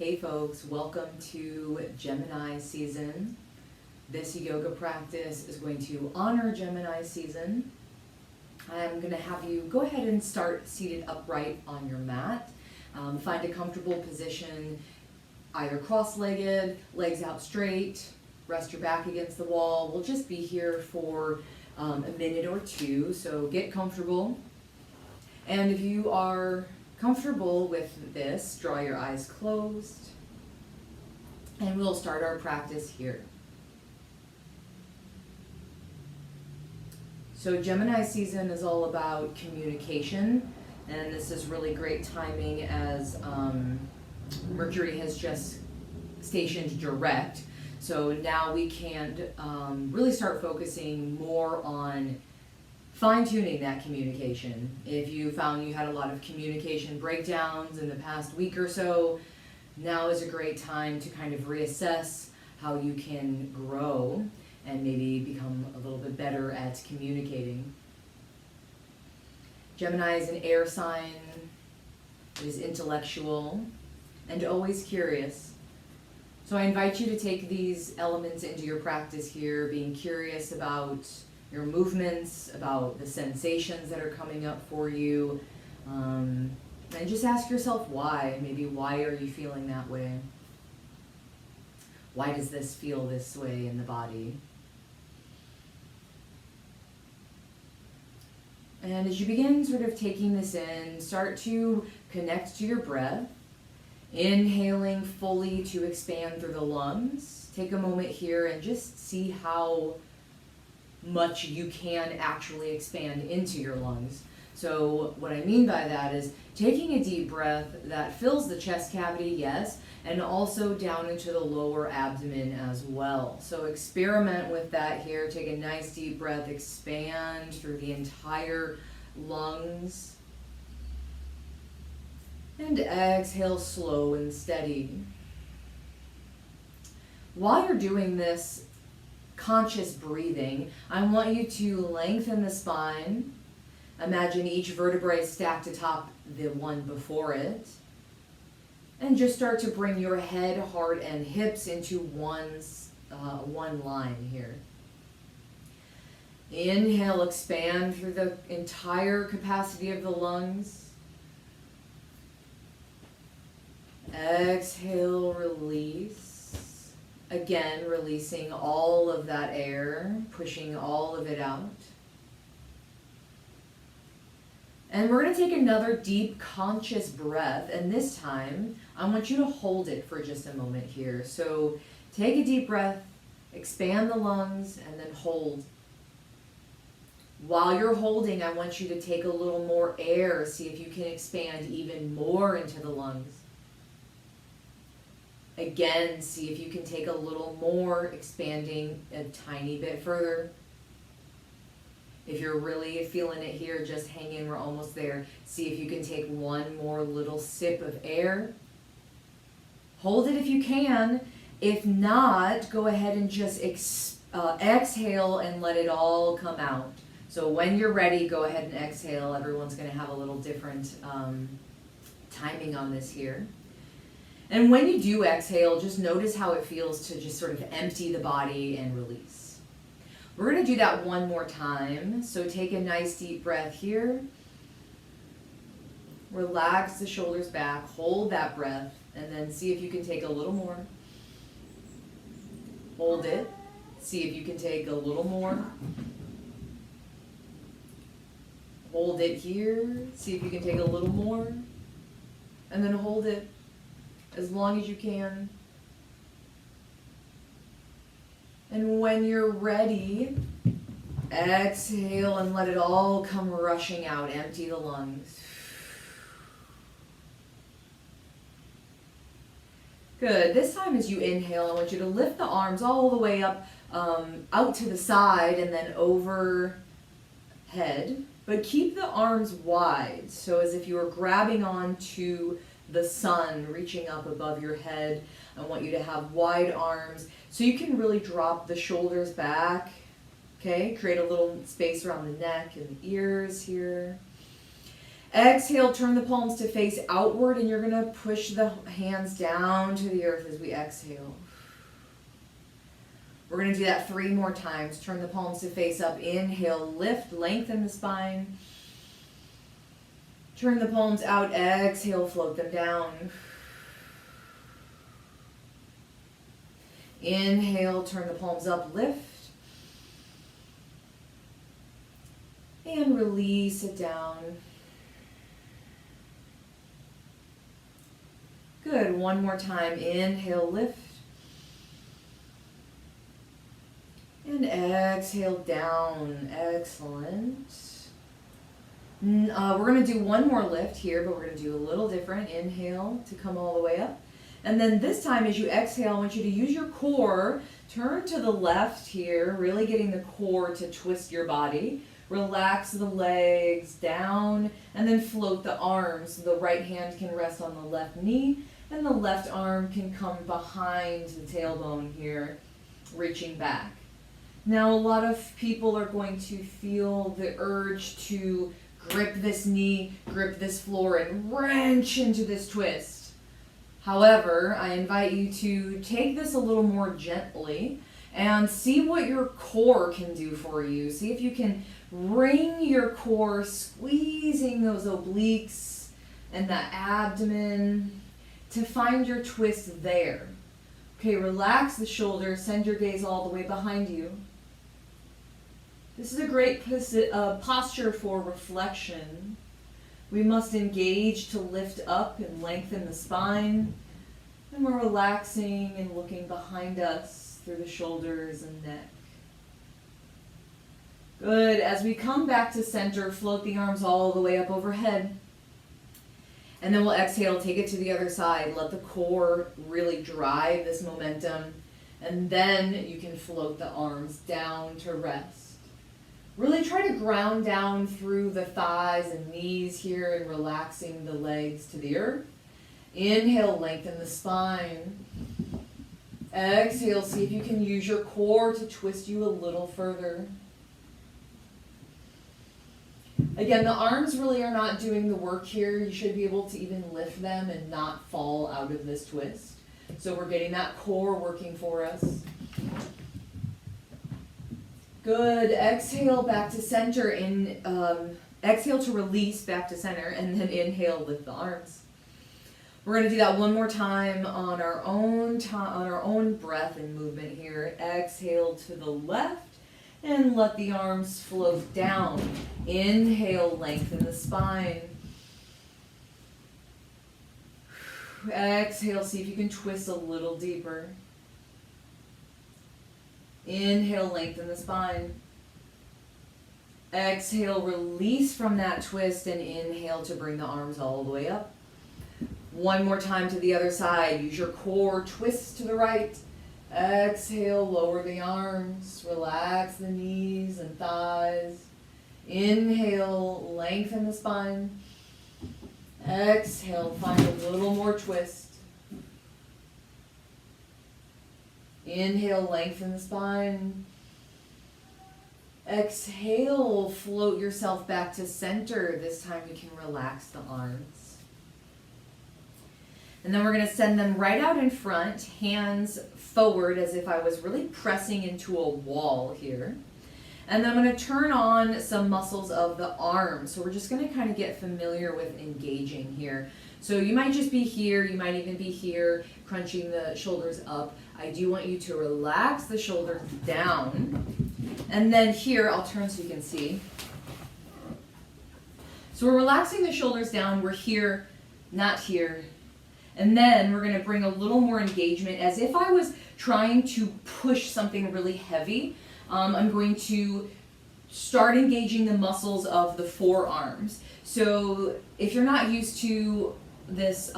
Hey folks, welcome to Gemini season. This yoga practice is going to honor Gemini season. I'm going to have you go ahead and start seated upright on your mat. Find a comfortable position, either cross-legged, legs out straight, rest your back against the wall. We'll just be here for a minute or two, so get comfortable. And if you are comfortable with this, draw your eyes closed, and we'll start our practice here. So Gemini season is all about communication, and this is really great timing as Mercury has just stationed direct. So now we can really start focusing more on fine-tuning that communication. If you found you had a lot of communication breakdowns in the past week or so, now is a great time to kind of reassess how you can grow and maybe become a little bit better at communicating. Gemini is an air sign. It is intellectual and always curious. So I invite you to take these elements into your practice here, being curious about your movements, about the sensations that are coming up for you, and just ask yourself why. Maybe why are you feeling that way? Why does this feel this way in the body? And as you begin sort of taking this in, start to connect to your breath, inhaling fully to expand through the lungs. Take a moment here and just see how much you can actually expand into your lungs. So what I mean by that is taking a deep breath that fills the chest cavity, yes, and also down into the lower abdomen as well. So experiment with that here. Take a nice deep breath, expand through the entire lungs. And exhale slow and steady. While you're doing this conscious breathing, I want you to lengthen the spine. Imagine each vertebrae stacked atop the one before it. And just start to bring your head, heart, and hips into one line here. Inhale, expand through the entire capacity of the lungs. Exhale, release. Again, releasing all of that air, pushing all of it out. And we're going to take another deep conscious breath, and this time I want you to hold it for just a moment here. So take a deep breath, expand the lungs, and then hold. While you're holding, I want you to take a little more air, see if you can expand even more into the lungs. Again, see if you can take a little more, expanding a tiny bit further. If you're really feeling it here, just hang in, we're almost there. See if you can take one more little sip of air. Hold it if you can. If not, go ahead and just exhale and let it all come out. So when you're ready, go ahead and exhale. Everyone's going to have a little different timing on this here. And when you do exhale, just notice how it feels to just sort of empty the body and release. We're going to do that one more time. So take a nice deep breath here. Relax the shoulders back. Hold that breath. And then see if you can take a little more. Hold it. See if you can take a little more. Hold it here. See if you can take a little more. And then hold it as long as you can. And when you're ready, exhale and let it all come rushing out. Empty the lungs. Good. This time as you inhale, I want you to lift the arms all the way up, out to the side and then overhead. But keep the arms wide, so as if you were grabbing onto the sun, reaching up above your head. I want you to have wide arms so you can really drop the shoulders back. Okay, create a little space around the neck and the ears here. Exhale, turn the palms to face outward, and you're going to push the hands down to the earth as we exhale. We're going to do that 3 more times. Turn the palms to face up. Inhale, lift, lengthen the spine. Turn the palms out. Exhale, float them down. Inhale, turn the palms up, lift. And release it down. Good. One more time. Inhale, lift. And exhale down. Excellent. We're going to do one more lift here, but we're going to do a little different. Inhale to come all the way up. And then this time as you exhale, I want you to use your core. Turn to the left here, really getting the core to twist your body. Relax the legs down and then float the arms. The right hand can rest on the left knee and the left arm can come behind the tailbone here, reaching back. Now a lot of people are going to feel the urge to grip this knee, grip this floor, and wrench into this twist. However, I invite you to take this a little more gently and see what your core can do for you. See if you can wring your core, squeezing those obliques and the abdomen to find your twist there. Okay, relax the shoulders, send your gaze all the way behind you. This is a great posture for reflection. We must engage to lift up and lengthen the spine. And we're relaxing and looking behind us through the shoulders and neck. Good. As we come back to center, float the arms all the way up overhead. And then we'll exhale, take it to the other side. Let the core really drive this momentum. And then you can float the arms down to rest. Really try to ground down through the thighs and knees here and relaxing the legs to the earth. Inhale, lengthen the spine. Exhale, see if you can use your core to twist you a little further. Again, the arms really are not doing the work here. You should be able to even lift them and not fall out of this twist. So we're getting that core working for us. Good. Exhale back to center. Exhale to release back to center, and then inhale, lift the arms. We're going to do that one more time on our own breath and movement here. Exhale to the left and let the arms float down. Inhale, lengthen the spine. Exhale, see if you can twist a little deeper. Inhale, lengthen the spine. Exhale, release from that twist, and inhale to bring the arms all the way up. One more time to the other side. Use your core, twist to the right. Exhale, lower the arms, relax the knees and thighs. Inhale, lengthen the spine. Exhale, find a little more twist. Inhale, lengthen the spine. Exhale, float yourself back to center. This time you can relax the arms. And then we're going to send them right out in front, hands forward as if I was really pressing into a wall here. And then I'm going to turn on some muscles of the arms. So we're just going to kind of get familiar with engaging here. So you might just be here, you might even be here, crunching the shoulders up. I do want you to relax the shoulders down. And then here, I'll turn so you can see. So we're relaxing the shoulders down. We're here, not here. And then we're going to bring a little more engagement as if I was trying to push something really heavy. I'm going to start engaging the muscles of the forearms. So if you're not used to this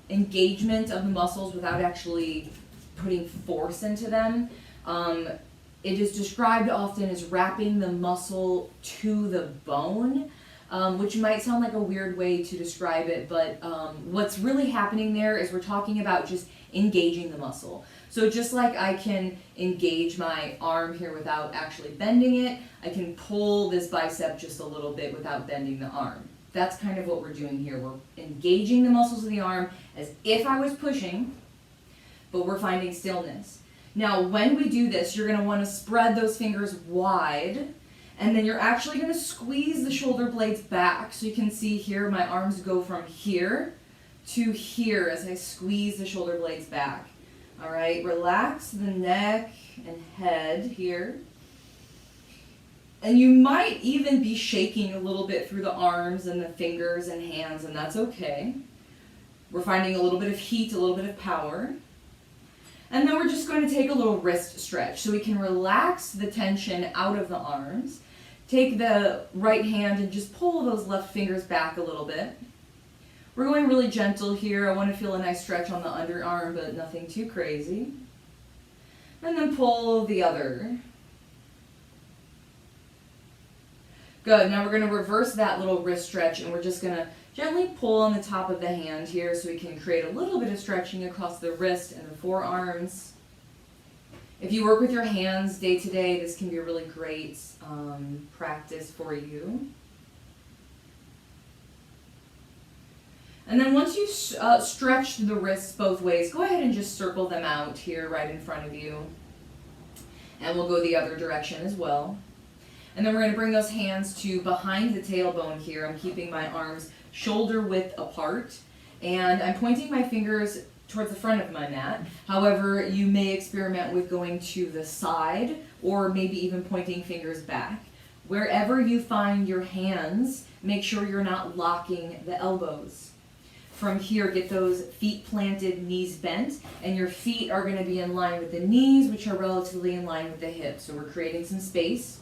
engagement of the muscles without actually putting force into them, it is described often as wrapping the muscle to the bone, which might sound like a weird way to describe it, but what's really happening there is we're talking about just engaging the muscle. So just like I can engage my arm here without actually bending it, I can pull this bicep just a little bit without bending the arm. That's kind of what we're doing here. We're engaging the muscles of the arm as if I was pushing, but we're finding stillness. Now, when we do this, you're going to want to spread those fingers wide, and then you're actually going to squeeze the shoulder blades back. So you can see here, my arms go from here to here as I squeeze the shoulder blades back. All right, relax the neck and head here. And you might even be shaking a little bit through the arms and the fingers and hands, and that's okay. We're finding a little bit of heat, a little bit of power. And then we're just going to take a little wrist stretch so we can relax the tension out of the arms. Take the right hand and just pull those left fingers back a little bit. We're going really gentle here. I want to feel a nice stretch on the underarm, but nothing too crazy. And then pull the other. Good. Now we're going to reverse that little wrist stretch, and we're just going to gently pull on the top of the hand here so we can create a little bit of stretching across the wrist and the forearms. If you work with your hands day to day, this can be a really great practice for you. And then once you stretch the wrists both ways, go ahead and just circle them out here right in front of you. And we'll go the other direction as well. And then we're going to bring those hands to behind the tailbone here. I'm keeping my arms shoulder width apart. And I'm pointing my fingers towards the front of my mat. However, you may experiment with going to the side or maybe even pointing fingers back. Wherever you find your hands, make sure you're not locking the elbows. From here, get those feet planted, knees bent, and your feet are going to be in line with the knees, which are relatively in line with the hips. So we're creating some space.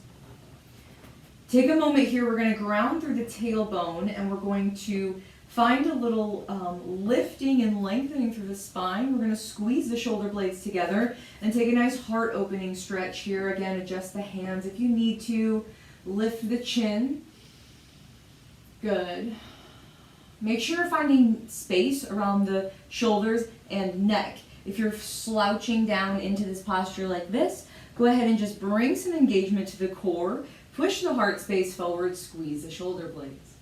Take a moment here, we're going to ground through the tailbone, and we're going to find a little lifting and lengthening through the spine. We're going to squeeze the shoulder blades together and take a nice heart opening stretch here. Again, adjust the hands if you need to. Lift the chin. Good. Make sure you're finding space around the shoulders and neck. If you're slouching down into this posture like this, go ahead and just bring some engagement to the core. Push the heart space forward, squeeze the shoulder blades.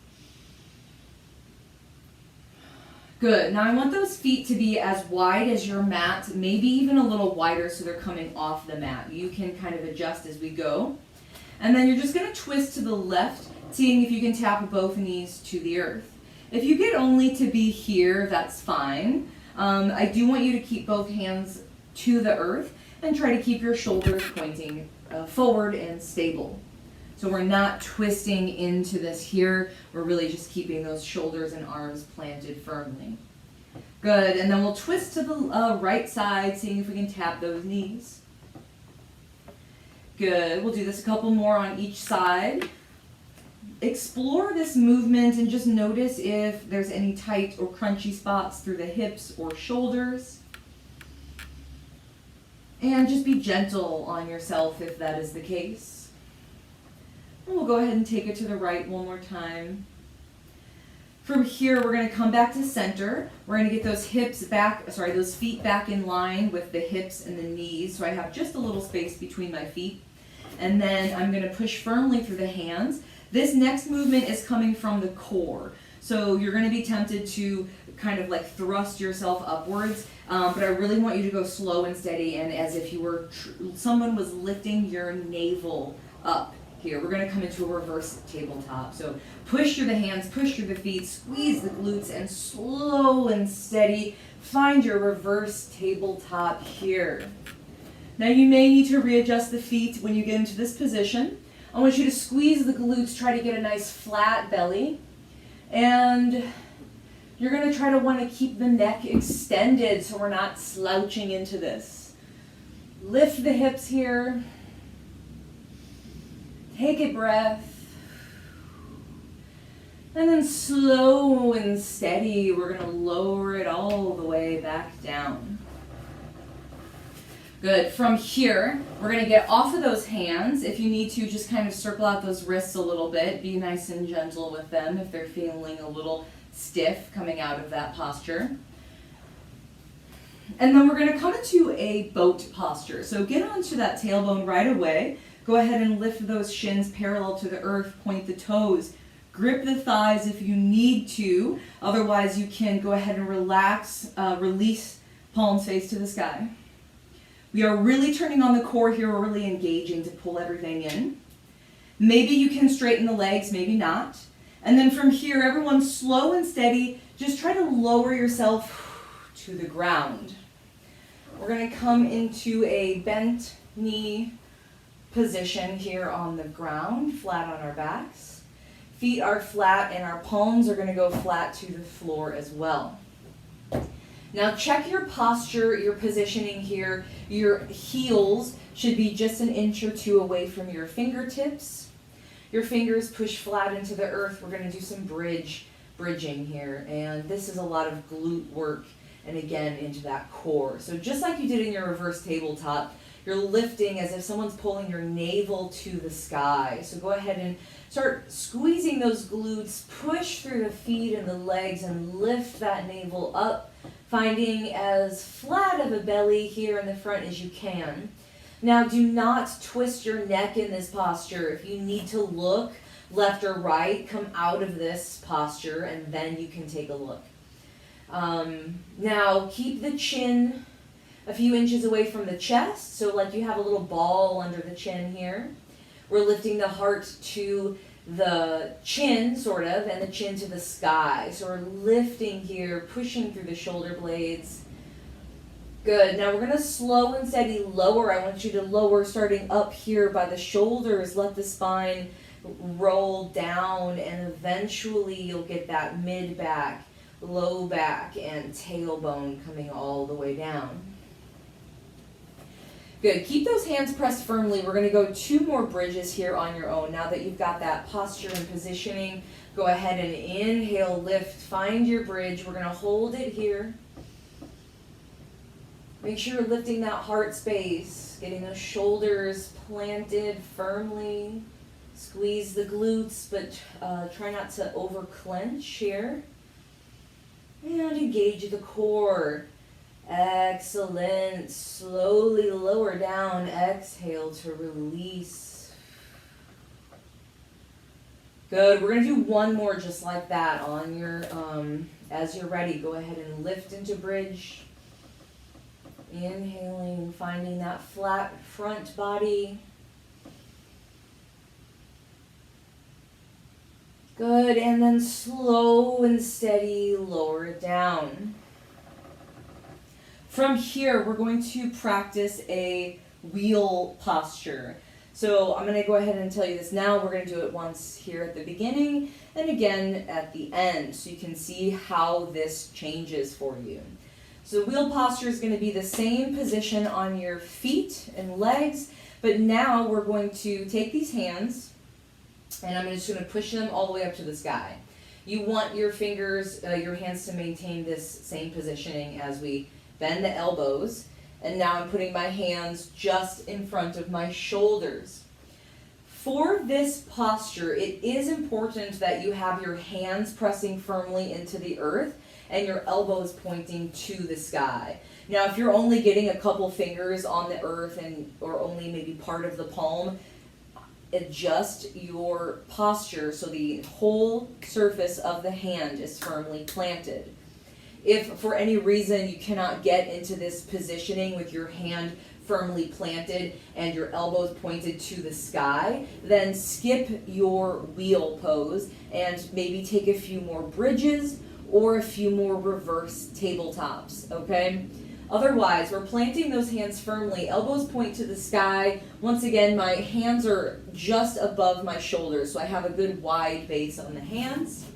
Good. Now I want those feet to be as wide as your mat, maybe even a little wider so they're coming off the mat. You can kind of adjust as we go. And then you're just going to twist to the left, seeing if you can tap both knees to the earth. If you get only to be here, that's fine. I do want you to keep both hands to the earth and try to keep your shoulders pointing forward and stable. So we're not twisting into this here. We're really just keeping those shoulders and arms planted firmly. Good, and then we'll twist to the right side, seeing if we can tap those knees. Good, we'll do this a couple more on each side. Explore this movement and just notice if there's any tight or crunchy spots through the hips or shoulders. And just be gentle on yourself if that is the case. And we'll go ahead and take it to the right one more time. From here, we're going to come back to center. We're going to get those those feet back in line with the hips and the knees. So I have just a little space between my feet. And then I'm going to push firmly through the hands. This next movement is coming from the core. So you're going to be tempted to kind of like thrust yourself upwards, but I really want you to go slow and steady and as if you were someone was lifting your navel up here. We're going to come into a reverse tabletop. So push through the hands, push through the feet, squeeze the glutes, and slow and steady find your reverse tabletop here. Now you may need to readjust the feet when you get into this position. I want you to squeeze the glutes, try to get a nice flat belly. And you're going to try to want to keep the neck extended so we're not slouching into this. Lift the hips here. Take a breath. And then slow and steady, we're going to lower it all the way back down. Good. From here, we're going to get off of those hands. If you need to, just kind of circle out those wrists a little bit. Be nice and gentle with them if they're feeling a little stiff coming out of that posture. And then we're going to come into a boat posture. So get onto that tailbone right away. Go ahead and lift those shins parallel to the earth. Point the toes. grip the thighs if you need to. Otherwise, you can go ahead and relax, release palms face to the sky. We are really turning on the core here. We're really engaging to pull everything in. Maybe you can straighten the legs, maybe not. And then from here, everyone slow and steady. Just try to lower yourself to the ground. We're going to come into a bent knee position here on the ground, flat on our backs. Feet are flat and our palms are going to go flat to the floor as well. Now check your posture, your positioning here. Your heels should be just 1 inch or 2 away from your fingertips. Your fingers push flat into the earth. We're going to do some bridging here. And this is a lot of glute work and again into that core. So just like you did in your reverse tabletop, you're lifting as if someone's pulling your navel to the sky. So go ahead and start squeezing those glutes, push through the feet and the legs and lift that navel up, finding as flat of a belly here in the front as you can. Now do not twist your neck in this posture. If you need to look left or right, come out of this posture and then you can take a look. Now keep the chin a few inches away from the chest, so like you have a little ball under the chin here. We're lifting the heart to the chin, sort of, and the chin to the sky. So we're lifting here, pushing through the shoulder blades. Good. Now we're going to slow and steady lower. I want you to lower starting up here by the shoulders. Let the spine roll down, and eventually you'll get that mid-back, low back, and tailbone coming all the way down. Good. Keep those hands pressed firmly. We're going to go 2 more bridges here on your own. Now that you've got that posture and positioning, go ahead and inhale, lift, find your bridge. We're going to hold it here. Make sure you're lifting that heart space, getting those shoulders planted firmly. Squeeze the glutes, but try not to over clench here. And engage the core. Excellent. Slowly lower down. Exhale to release. Good. We're going to do 1 more just like that on your, as you're ready. Go ahead and lift into bridge. Inhaling, finding that flat front body. Good. And then slow and steady, lower it down. From here, we're going to practice a wheel posture. So I'm going to go ahead and tell you this now. We're going to do it once here at the beginning and again at the end so you can see how this changes for you. So wheel posture is going to be the same position on your feet and legs, but now we're going to take these hands and I'm just going to push them all the way up to the sky. You want your fingers, your hands to maintain this same positioning as we bend the elbows, and now I'm putting my hands just in front of my shoulders. For this posture, it is important that you have your hands pressing firmly into the earth and your elbows pointing to the sky. Now, if you're only getting a couple fingers on the earth or only maybe part of the palm, adjust your posture so the whole surface of the hand is firmly planted. If for any reason you cannot get into this positioning with your hand firmly planted and your elbows pointed to the sky, then skip your wheel pose and maybe take a few more bridges or a few more reverse tabletops, okay? Otherwise, we're planting those hands firmly, elbows point to the sky. Once again, my hands are just above my shoulders, so I have a good wide base on the hands,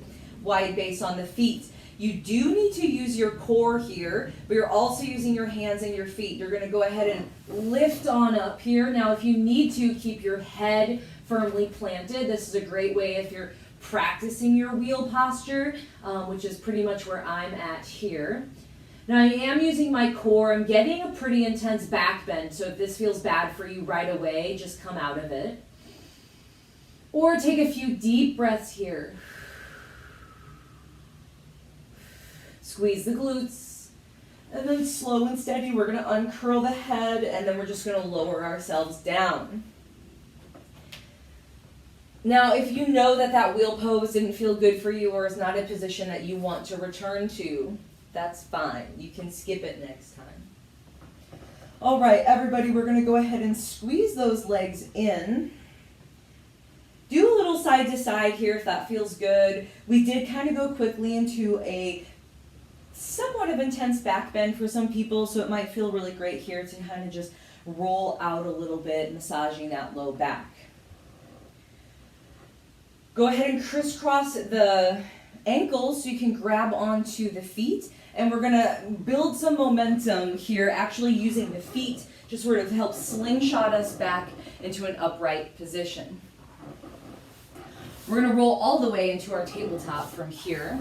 wide base on the feet. You do need to use your core here, but you're also using your hands and your feet. You're going to go ahead and lift on up here. Now, if you need to, keep your head firmly planted. This is a great way if you're practicing your wheel posture, which is pretty much where I'm at here. Now, I am using my core. I'm getting a pretty intense back bend, so if this feels bad for you right away, just come out of it. Or take a few deep breaths here. Squeeze the glutes, and then slow and steady, we're going to uncurl the head, and then we're just going to lower ourselves down. Now, if you know that that wheel pose didn't feel good for you or is not a position that you want to return to, that's fine. You can skip it next time. All right, everybody, we're going to go ahead and squeeze those legs in. Do a little side to side here if that feels good. We did kind of go quickly into a somewhat of intense back bend for some people, so it might feel really great here to kind of just roll out a little bit, massaging that low back. Go ahead and crisscross the ankles so you can grab onto the feet. And we're gonna build some momentum here, actually using the feet to sort of help slingshot us back into an upright position. We're gonna roll all the way into our tabletop from here.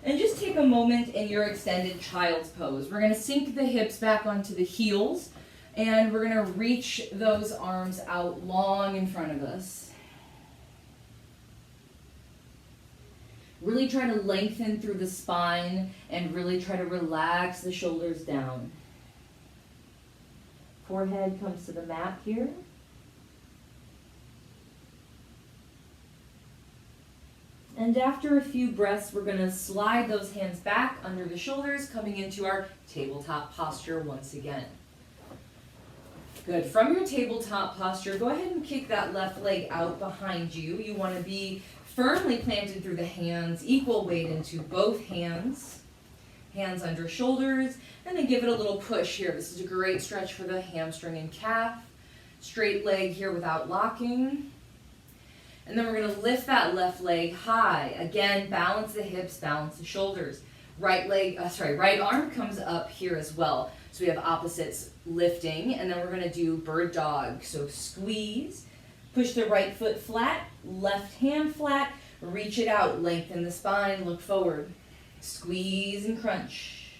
And just take a moment in your extended child's pose. We're gonna sink the hips back onto the heels, and we're gonna reach those arms out long in front of us. Really try to lengthen through the spine and really try to relax the shoulders down. Forehead comes to the mat here. And after a few breaths, we're going to slide those hands back under the shoulders, coming into our tabletop posture once again. Good. From your tabletop posture, go ahead and kick that left leg out behind you. You want to be firmly planted through the hands, equal weight into both hands. Hands under shoulders, and then give it a little push here. This is a great stretch for the hamstring and calf. Straight leg here without locking. And then we're going to lift that left leg high. Again, balance the hips, balance the shoulders. Right arm comes up here as well. So we have opposites lifting, and then we're going to do bird dog. So squeeze, push the right foot flat, left hand flat, reach it out, lengthen the spine, look forward. Squeeze and crunch.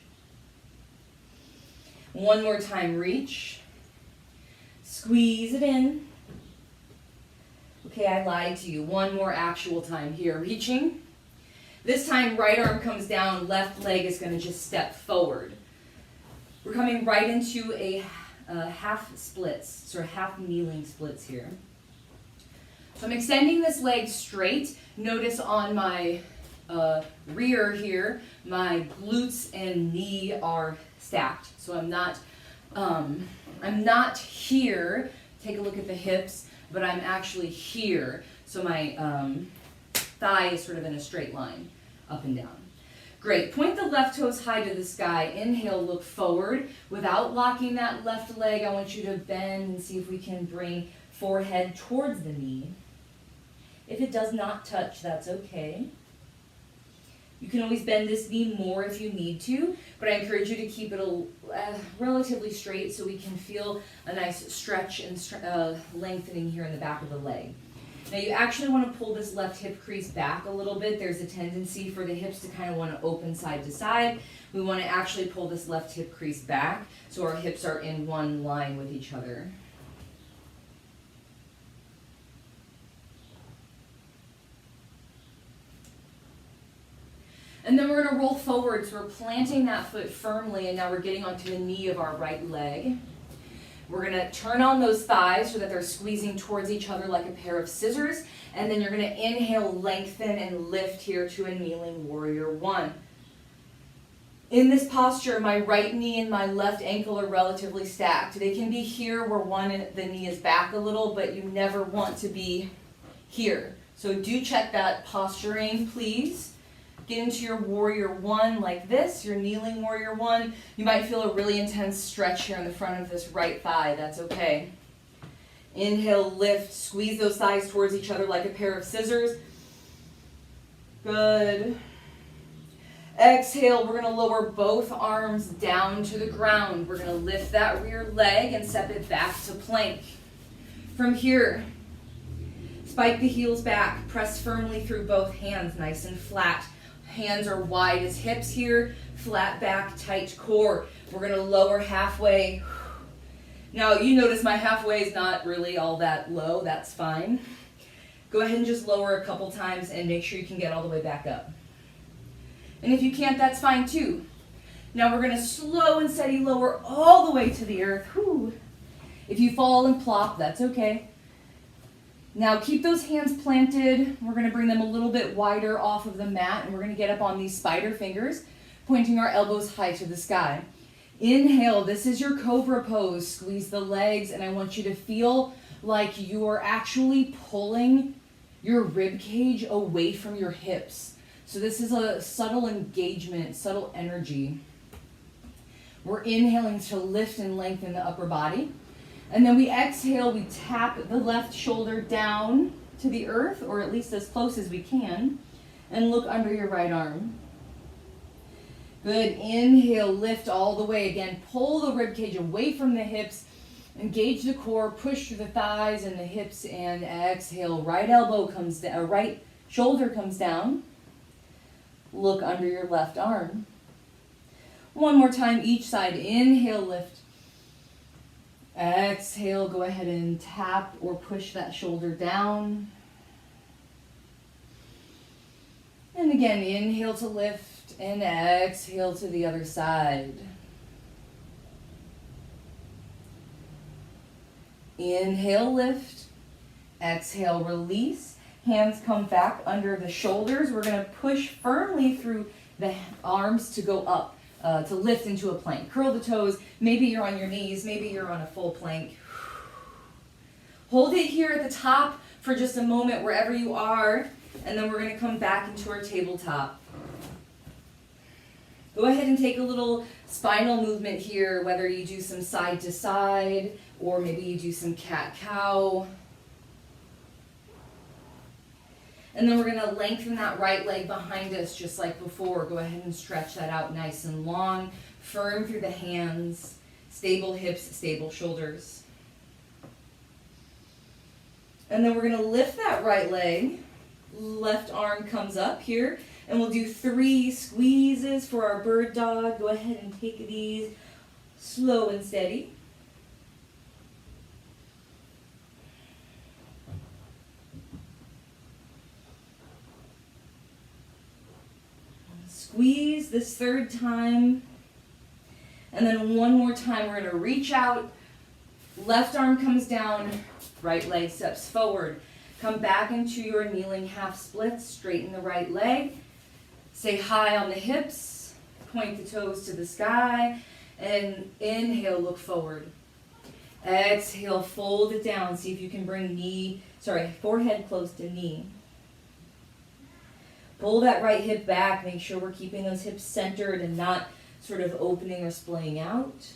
One more time, reach. Squeeze it in. Okay, I lied to you. One more actual time here, reaching. This time, right arm comes down, left leg is going to just step forward. We're coming right into a half splits, sort of half kneeling splits here. So I'm extending this leg straight. Notice on my rear here, my glutes and knee are stacked. So I'm not here. Take a look at the hips, but I'm actually here. So my thigh is sort of in a straight line, up and down. Great. Point the left toes high to the sky. Inhale, look forward. Without locking that left leg, I want you to bend and see if we can bring forehead towards the knee. If it does not touch, that's okay. You can always bend this knee more if you need to, but I encourage you to keep it relatively straight so we can feel a nice stretch and lengthening here in the back of the leg. Now you actually want to pull this left hip crease back a little bit. There's a tendency for the hips to kind of want to open side to side. We want to actually pull this left hip crease back so our hips are in one line with each other. And then we're going to roll forward, so we're planting that foot firmly, and now we're getting onto the knee of our right leg. We're going to turn on those thighs so that they're squeezing towards each other like a pair of scissors, and then you're going to inhale, lengthen, and lift here to a kneeling warrior one. In this posture, my right knee and my left ankle are relatively stacked. They can be here where the knee is back a little, but you never want to be here. So do check that posturing, please. Get into your warrior one like this, your kneeling warrior one. You might feel a really intense stretch here in the front of this right thigh. That's okay. Inhale, lift, squeeze those thighs towards each other like a pair of scissors. Good. Exhale, we're going to lower both arms down to the ground. We're going to lift that rear leg and step it back to plank. From here, spike the heels back. Press firmly through both hands, nice and flat. Hands are wide as hips here, flat back, tight core. We're going to lower halfway. Now, you notice my halfway is not really all that low. That's fine. Go ahead and just lower a couple times and make sure you can get all the way back up. And if you can't, that's fine too. Now we're going to slow and steady lower all the way to the earth. Whew. If you fall and plop, that's okay. Now keep those hands planted. We're going to bring them a little bit wider off of the mat, and we're going to get up on these spider fingers, pointing our elbows high to the sky. Inhale, this is your cobra pose. Squeeze the legs, and I want you to feel like you are actually pulling your rib cage away from your hips. So this is a subtle engagement, subtle energy. We're inhaling to lift and lengthen the upper body. And then we exhale, we tap the left shoulder down to the earth, or at least as close as we can, and look under your right arm. Good. Inhale, lift all the way. Again, pull the rib cage away from the hips, engage the core, push through the thighs and the hips, and exhale. Right elbow comes down, right shoulder comes down. Look under your left arm. One more time each side. Inhale, lift. Exhale, go ahead and tap or push that shoulder down. And again, inhale to lift and exhale to the other side. Inhale, lift. Exhale, release. Hands come back under the shoulders. We're going to push firmly through the arms to go up. To lift into a plank. Curl the toes. Maybe you're on your knees. Maybe you're on a full plank. Hold it here at the top for just a moment wherever you are. And then we're going to come back into our tabletop. Go ahead and take a little spinal movement here, whether you do some side to side or maybe you do some cat-cow. And then we're going to lengthen that right leg behind us just like before. Go ahead and stretch that out nice and long. Firm through the hands. Stable hips, stable shoulders. And then we're going to lift that right leg. Left arm comes up here. And we'll do 3 squeezes for our bird dog. Go ahead and take these slow and steady. Squeeze this 3rd time. And then one more time, we're going to reach out. Left arm comes down, right leg steps forward. Come back into your kneeling half split, straighten the right leg. Stay high on the hips, point the toes to the sky, and inhale, look forward. Exhale, fold it down. See if you can bring forehead close to knee. Pull that right hip back. Make sure we're keeping those hips centered and not sort of opening or splaying out.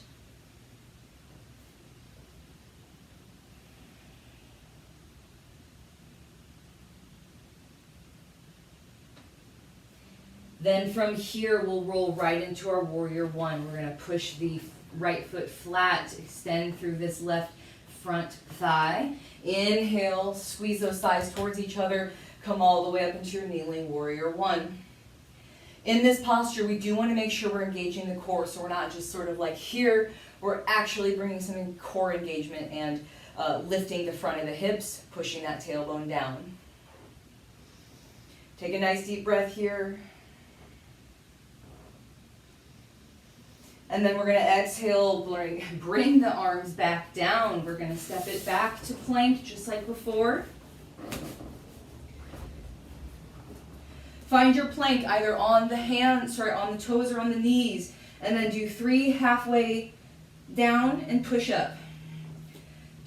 Then from here, we'll roll right into our warrior one. We're going to push the right foot flat, extend through this left front thigh. Inhale, squeeze those thighs towards each other. Come all the way up into your kneeling warrior one. In this posture, we do want to make sure we're engaging the core, so we're not just sort of like here. We're actually bringing some core engagement and lifting the front of the hips, pushing that tailbone down. Take a nice deep breath here. And then we're going to exhale, bring the arms back down. We're going to step it back to plank just like before. Find your plank either on the toes or on the knees. And then do 3 halfway down and push up.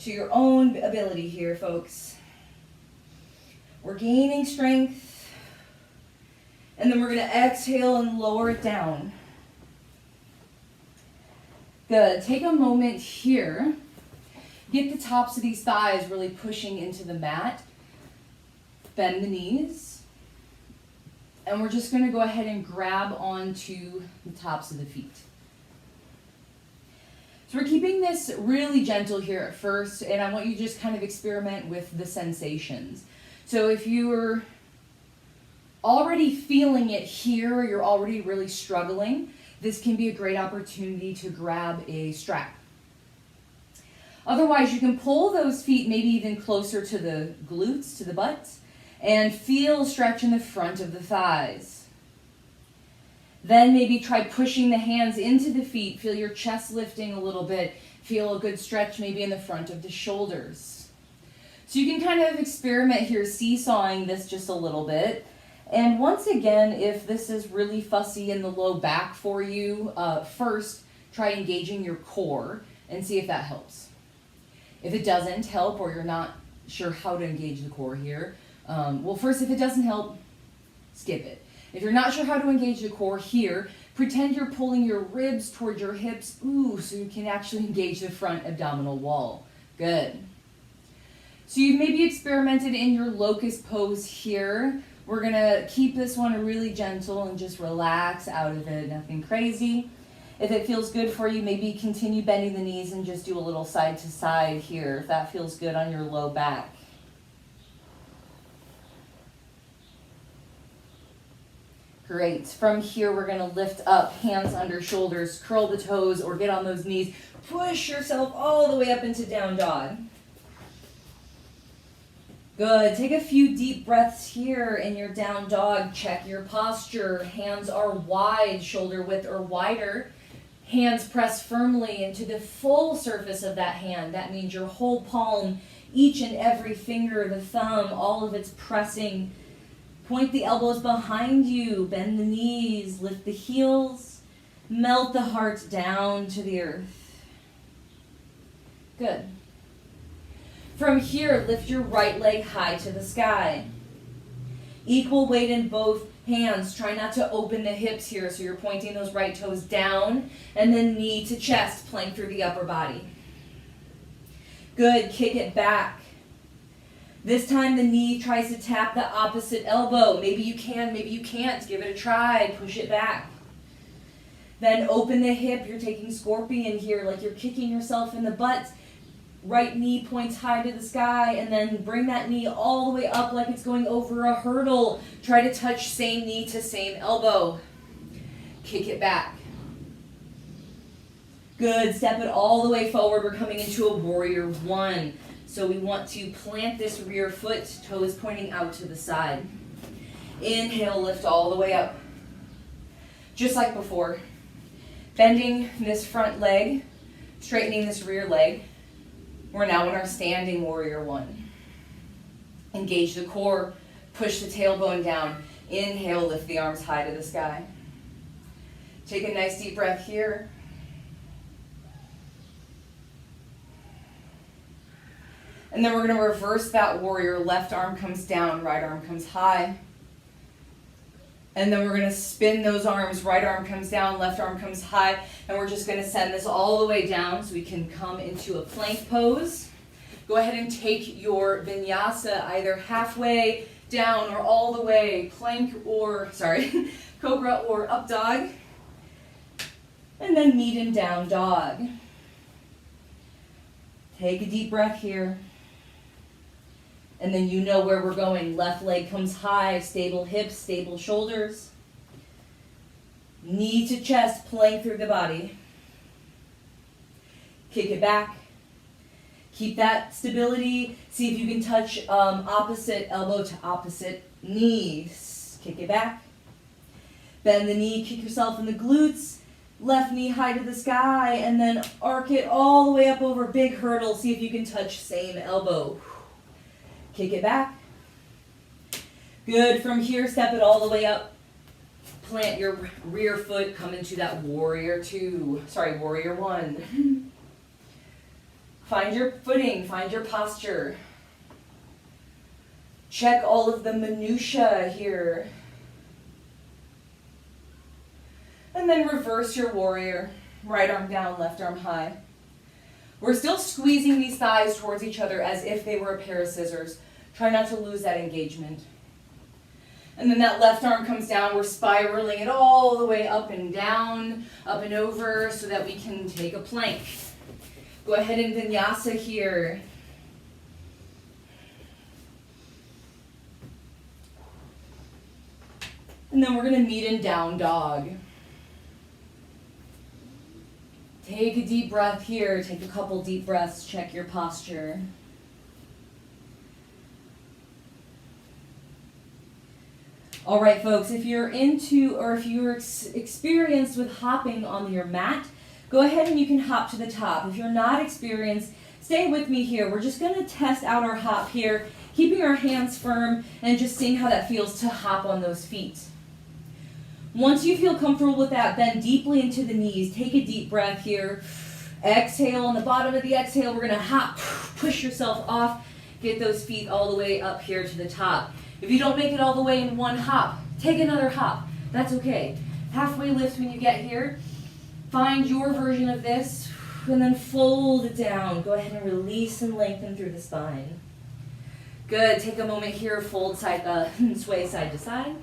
To your own ability here, folks. We're gaining strength. And then we're going to exhale and lower it down. Good. Take a moment here. Get the tops of these thighs really pushing into the mat. Bend the knees. And we're just going to go ahead and grab onto the tops of the feet. So we're keeping this really gentle here at first, and I want you to just kind of experiment with the sensations. So if you're already feeling it here, or you're already really struggling, this can be a great opportunity to grab a strap. Otherwise, you can pull those feet maybe even closer to the glutes, to the butts, and feel stretch in the front of the thighs. Then maybe try pushing the hands into the feet. Feel your chest lifting a little bit. Feel a good stretch maybe in the front of the shoulders. So you can kind of experiment here, seesawing this just a little bit. And once again, if this is really fussy in the low back for you, first try engaging your core and see if that helps. If it doesn't help, or you're not sure how to engage the core here, well, first, if it doesn't help, skip it. If you're not sure how to engage the core here, pretend you're pulling your ribs towards your hips, so you can actually engage the front abdominal wall. Good. So you've maybe experimented in your locust pose here. We're gonna keep this one really gentle and just relax out of it, nothing crazy. If it feels good for you, maybe continue bending the knees and just do a little side to side here, if that feels good on your low back. Great. From here, we're gonna lift up, hands under shoulders, curl the toes or get on those knees. Push yourself all the way up into down dog. Good. Take a few deep breaths here in your down dog. Check your posture. Hands are wide, shoulder width or wider. Hands press firmly into the full surface of that hand. That means your whole palm, each and every finger, the thumb, all of it's pressing. Point the elbows behind you. Bend the knees. Lift the heels. Melt the heart down to the earth. Good. From here, lift your right leg high to the sky. Equal weight in both hands. Try not to open the hips here, so you're pointing those right toes down, and then knee to chest, plank through the upper body. Good, kick it back. This time the knee tries to tap the opposite elbow. Maybe you can, maybe you can't. Give it a try, push it back. Then open the hip, you're taking scorpion here, like you're kicking yourself in the butt. Right knee points high to the sky, and then bring that knee all the way up like it's going over a hurdle. Try to touch same knee to same elbow. Kick it back. Good, step it all the way forward. We're coming into a warrior one. So we want to plant this rear foot, toes pointing out to the side. Inhale, lift all the way up. Just like before. Bending this front leg, straightening this rear leg. We're now in our standing warrior one. Engage the core, push the tailbone down. Inhale, lift the arms high to the sky. Take a nice deep breath here. And then we're going to reverse that warrior. Left arm comes down, right arm comes high. And then we're going to spin those arms. Right arm comes down, left arm comes high. And we're just going to send this all the way down so we can come into a plank pose. Go ahead and take your vinyasa either halfway down or all the way. Plank or, cobra or up dog. And then meet in down dog. Take a deep breath here. And then you know where we're going. Left leg comes high, stable hips, stable shoulders. Knee to chest, plank through the body. Kick it back. Keep that stability. See if you can touch opposite elbow to opposite knees. Kick it back. Bend the knee, kick yourself in the glutes. Left knee high to the sky, and then arc it all the way up over big hurdle. See if you can touch same elbow. Kick it back. Good. From here, step it all the way up. Plant your rear foot. Come into that warrior one. Find your footing. Find your posture. Check all of the minutia here. And then reverse your warrior. Right arm down, left arm high. We're still squeezing these thighs towards each other as if they were a pair of scissors. Try not to lose that engagement. And then that left arm comes down. We're spiraling it all the way up and down, up and over, so that we can take a plank. Go ahead and vinyasa here. And then we're going to meet in down dog. Take a deep breath here. Take a couple deep breaths. Check your posture. All right, folks, if you're into or if you're experienced with hopping on your mat, go ahead and you can hop to the top. If you're not experienced, stay with me here. We're just going to test out our hop here, keeping our hands firm and just seeing how that feels to hop on those feet. Once you feel comfortable with that, bend deeply into the knees. Take a deep breath here. Exhale. On the bottom of the exhale, we're going to hop. Push yourself off. Get those feet all the way up here to the top. If you don't make it all the way in one hop, take another hop. That's okay. Halfway lift when you get here. Find your version of this and then fold it down. Go ahead and release and lengthen through the spine. Good. Take a moment here. Fold sway side to side.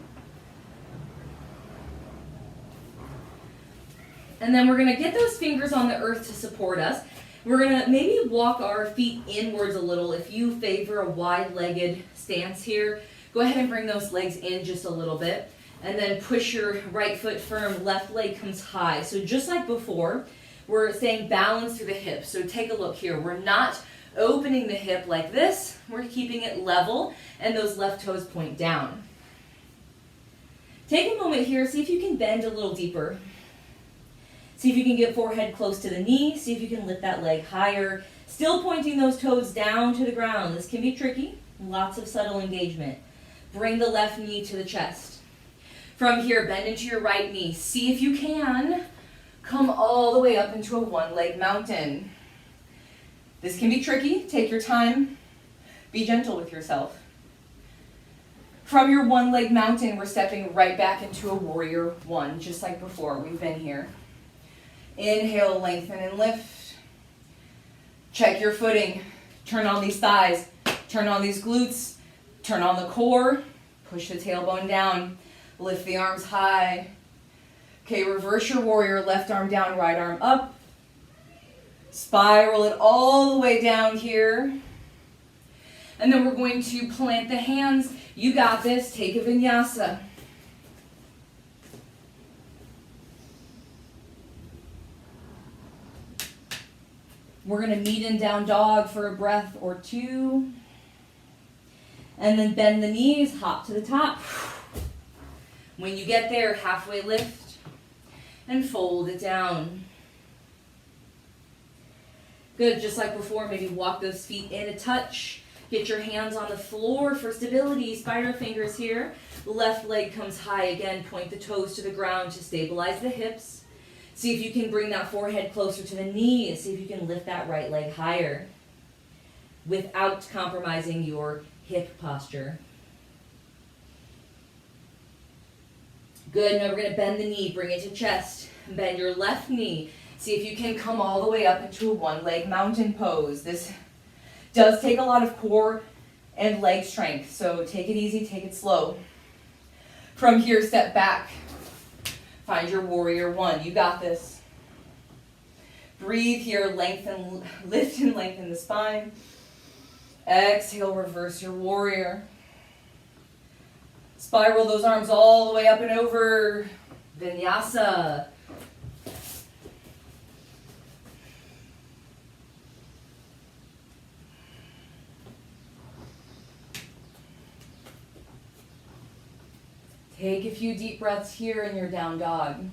And then we're going to get those fingers on the earth to support us. We're going to maybe walk our feet inwards a little. If you favor a wide-legged stance here, go ahead and bring those legs in just a little bit. And then push your right foot firm, left leg comes high. So just like before, we're staying balanced through the hips. So take a look here. We're not opening the hip like this. We're keeping it level, and those left toes point down. Take a moment here. See if you can bend a little deeper. See if you can get forehead close to the knee. See if you can lift that leg higher. Still pointing those toes down to the ground. This can be tricky. Lots of subtle engagement. Bring the left knee to the chest. From here, bend into your right knee. See if you can come all the way up into a one-leg mountain. This can be tricky. Take your time. Be gentle with yourself. From your one-leg mountain, we're stepping right back into a warrior one, just like before. We've been here. Inhale, lengthen and lift. Check your footing. Turn on these thighs. Turn on these glutes. Turn on the core. Push the tailbone down. Lift the arms high. Okay, reverse your warrior. Left arm down, right arm up. Spiral it all the way down here. And then we're going to plant the hands. You got this. Take a vinyasa. We're going to meet in down dog for a breath or two. And then bend the knees, hop to the top. When you get there, halfway lift and fold it down. Good, just like before, maybe walk those feet in a touch. Get your hands on the floor for stability. Spider fingers here. Left leg comes high again. Point the toes to the ground to stabilize the hips. See if you can bring that forehead closer to the knees. See if you can lift that right leg higher without compromising your hip posture. Good, now we're going to bend the knee, bring it to chest. Bend your left knee. See if you can come all the way up into a one-leg mountain pose. This does take a lot of core and leg strength, so take it easy, take it slow. From here, step back. Find your warrior one. You got this. Breathe here, lengthen, lift and lengthen the spine. Exhale, reverse your warrior. Spiral those arms all the way up and over. Vinyasa. Take a few deep breaths here in your down dog.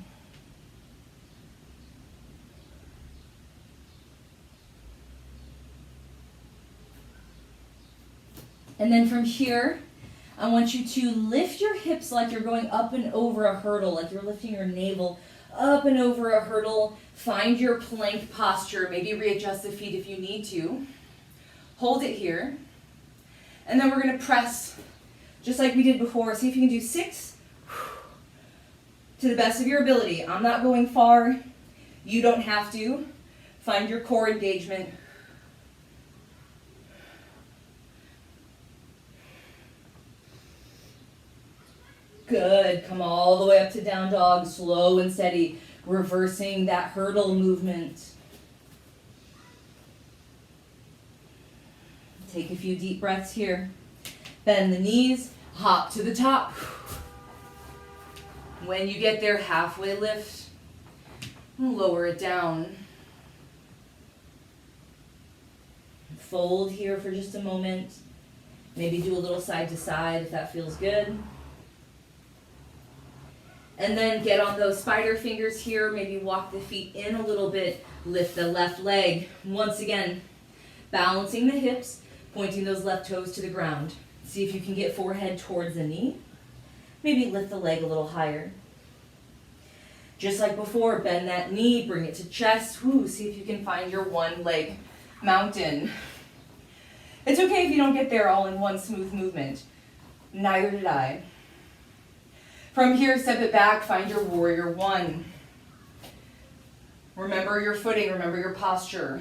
And then from here, I want you to lift your hips like you're going up and over a hurdle, like you're lifting your navel up and over a hurdle. Find your plank posture. Maybe readjust the feet if you need to. Hold it here. And then we're going to press just like we did before. See if you can do 6 to the best of your ability. I'm not going far. You don't have to. Find your core engagement. Good. Come all the way up to down dog, slow and steady, reversing that hurdle movement. Take a few deep breaths here. Bend the knees, hop to the top. When you get there, halfway lift, lower it down. Fold here for just a moment. Maybe do a little side to side if that feels good. And then get on those spider fingers here. Maybe walk the feet in a little bit. Lift the left leg. Once again, Balancing the hips, pointing those left toes to the ground. See if you can get forehead towards the knee. Maybe lift the leg a little higher. Just like before, bend that knee, bring it to chest. Woo, see if you can find your one leg mountain. It's okay if you don't get there all in one smooth movement. Neither did I. From here, step it back, find your warrior one. Remember your footing, remember your posture.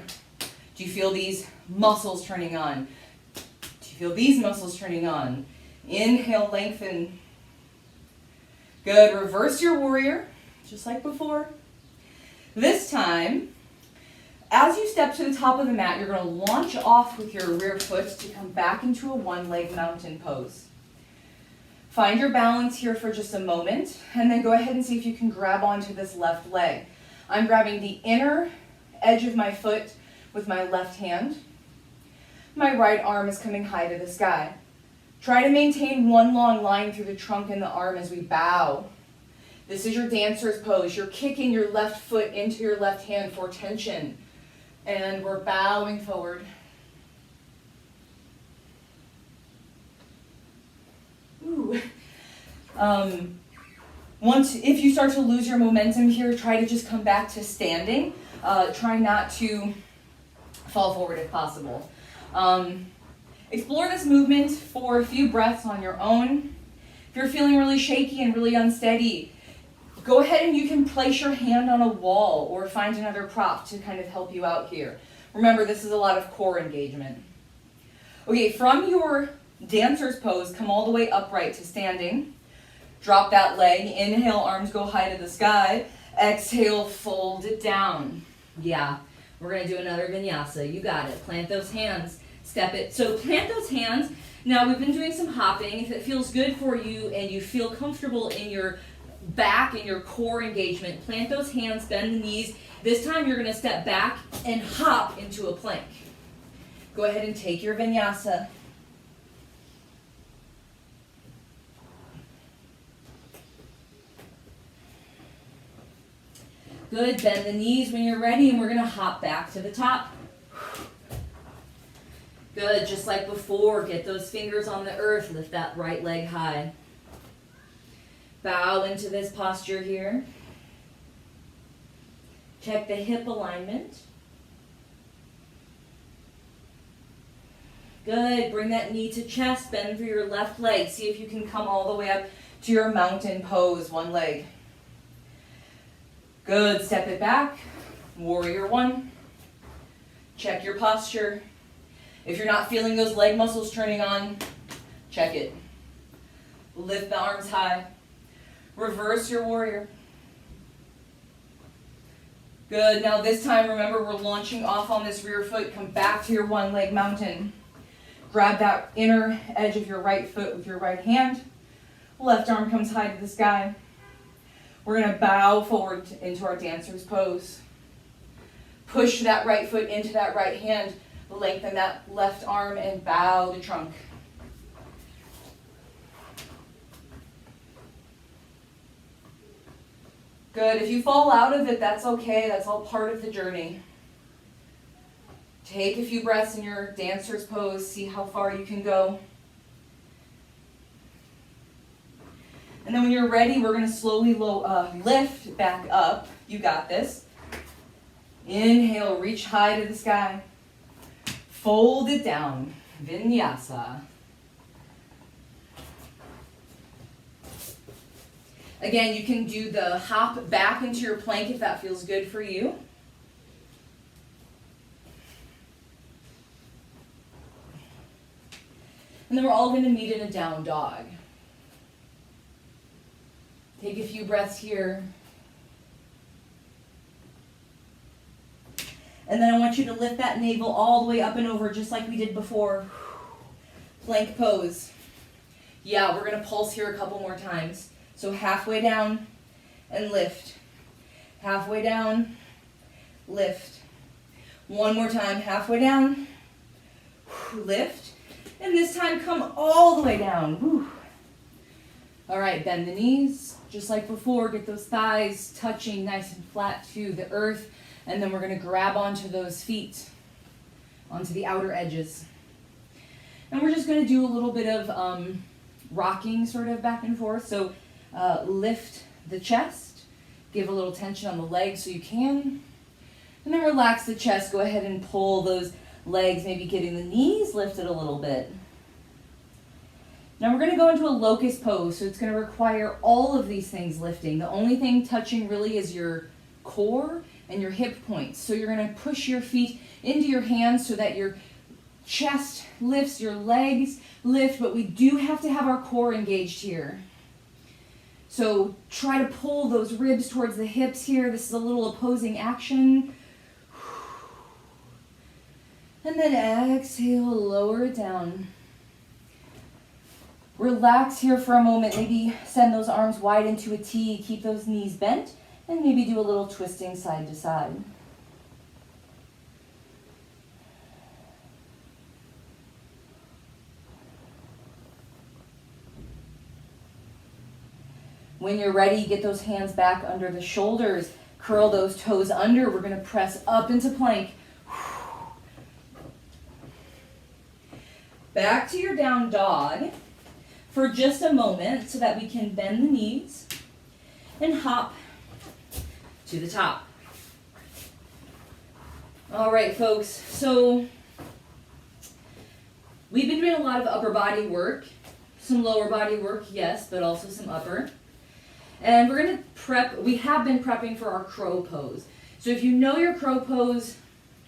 Do you feel these muscles turning on? Do you feel these muscles turning on? Inhale, lengthen. Good, reverse your warrior, just like before. This time, as you step to the top of the mat, you're going to launch off with your rear foot to come back into a one-leg mountain pose. Find your balance here for just a moment, and then go ahead and see if you can grab onto this left leg. I'm grabbing the inner edge of my foot with my left hand. My right arm is coming high to the sky. Try to maintain one long line through the trunk and the arm as we bow. This is your dancer's pose. You're kicking your left foot into your left hand for tension. And we're bowing forward. Ooh. If you start to lose your momentum here, try to just come back to standing. Try not to fall forward if possible. Explore this movement for a few breaths on your own. If you're feeling really shaky and really unsteady, go ahead and you can place your hand on a wall or find another prop to kind of help you out here. Remember, this is a lot of core engagement. Okay, from your dancer's pose, come all the way upright to standing. Drop that leg. Inhale, arms go high to the sky. Exhale, fold it down. Yeah, we're going to do another vinyasa. You got it. Plant those hands. Step it. So plant those hands. Now, we've been doing some hopping. If it feels good for you and you feel comfortable in your back and your core engagement, plant those hands, bend the knees. This time, you're going to step back and hop into a plank. Go ahead and take your vinyasa. Good, bend the knees when you're ready, and we're going to hop back to the top. Good, just like before, get those fingers on the earth, lift that right leg high. Bow into this posture here. Check the hip alignment. Good, bring that knee to chest, bend through your left leg. See if you can come all the way up to your mountain pose, one leg. Good, step it back, warrior one. Check your posture. If you're not feeling those leg muscles turning on, check it. Lift the arms high. Reverse your warrior. Good, now this time remember we're launching off on this rear foot. Come back to your one leg mountain. Grab that inner edge of your right foot with your right hand. Left arm comes high to the sky. We're going to bow forward into our dancer's pose. Push that right foot into that right hand. Lengthen that left arm and bow the trunk. Good. If you fall out of it, that's okay. That's all part of the journey. Take a few breaths in your dancer's pose. See how far you can go. And then when you're ready, we're going to slowly lift back up. You got this. Inhale, reach high to the sky. Fold it down. Vinyasa. Again, you can do the hop back into your plank if that feels good for you. And then we're all going to meet in a down dog. Take a few breaths here. And then I want you to lift that navel all the way up and over just like we did before. Plank pose. Yeah, we're going to pulse here a couple more times. So halfway down and lift. Halfway down, lift. One more time, halfway down, lift. And this time come all the way down. All right, bend the knees. Just like before, get those thighs touching nice and flat to the earth. And then we're going to grab onto those feet. onto the outer edges. And we're just going to do a little bit of rocking sort of back and forth. So lift the chest, give a little tension on the legs so you can. And then relax the chest. Go ahead and pull those legs, maybe getting the knees lifted a little bit. Now we're going to go into a locust pose, so it's going to require all of these things lifting. The only thing touching really is your core and your hip points. So you're going to push your feet into your hands so that your chest lifts, your legs lift, but we do have to have our core engaged here. So try to pull those ribs towards the hips here. This is a little opposing action. And then exhale, lower it down. Relax here for a moment. Maybe send those arms wide into a T. Keep those knees bent. And maybe do a little twisting side to side. When you're ready, get those hands back under the shoulders. Curl those toes under. We're going to press up into plank. Back to your down dog for just a moment so that we can bend the knees and hop to the top. All right, folks, so we've been doing a lot of upper body work, some lower body work, yes, but also some upper. And we're going to prep, we have been prepping for our crow pose. So if you know your crow pose,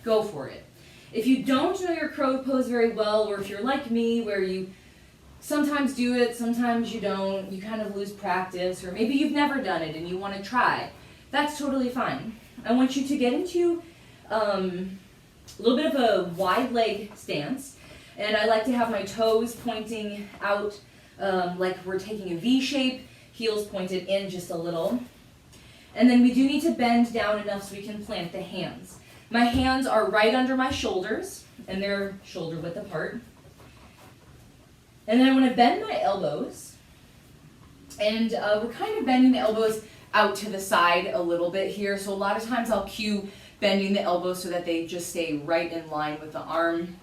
go for it. If you don't know your crow pose very well, or if you're like me, where you sometimes do it, sometimes you don't, you kind of lose practice, or maybe you've never done it and you want to try, that's totally fine. I want you to get into a little bit of a wide leg stance, and I like to have my toes pointing out like we're taking a V shape, heels pointed in just a little. And then we do need to bend down enough so we can plant the hands. My hands are right under my shoulders, and they're shoulder width apart. And then I want to bend my elbows, and we're kind of bending the elbows out to the side a little bit here. So a lot of times I'll cue bending the elbows so that they just stay right in line with the arm.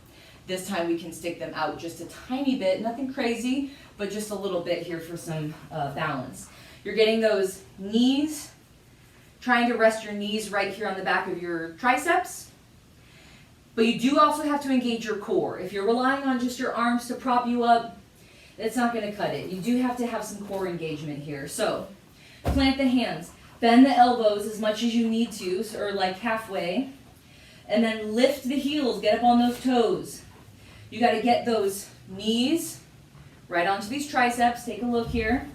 This time we can stick them out just a tiny bit, nothing crazy, but just a little bit here for some balance. You're getting those knees, trying to rest your knees right here on the back of your triceps. But you do also have to engage your core. If you're relying on just your arms to prop you up, it's not going to cut it. You do have to have some core engagement here. So plant the hands, bend the elbows as much as you need to, or like halfway, and then lift the heels, get up on those toes. You got to get those knees right onto these triceps. Take a look here.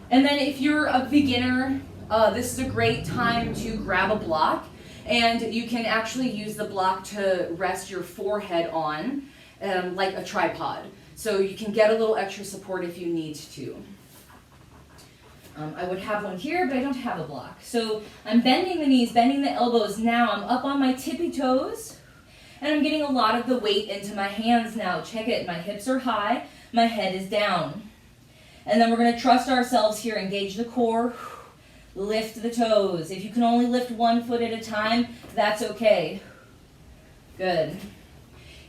And then if you're a beginner, this is a great time to grab a block, and you can actually use the block to rest your forehead on, like a tripod. So you can get a little extra support if you need to. I would have one here, but I don't have a block. So I'm bending the knees, bending the elbows. Now I'm up on my tippy toes, and I'm getting a lot of the weight into my hands now. Check it, my hips are high, my head is down. And then we're going to trust ourselves here, engage the core. Lift the toes. If you can only lift one foot at a time, that's okay. Good.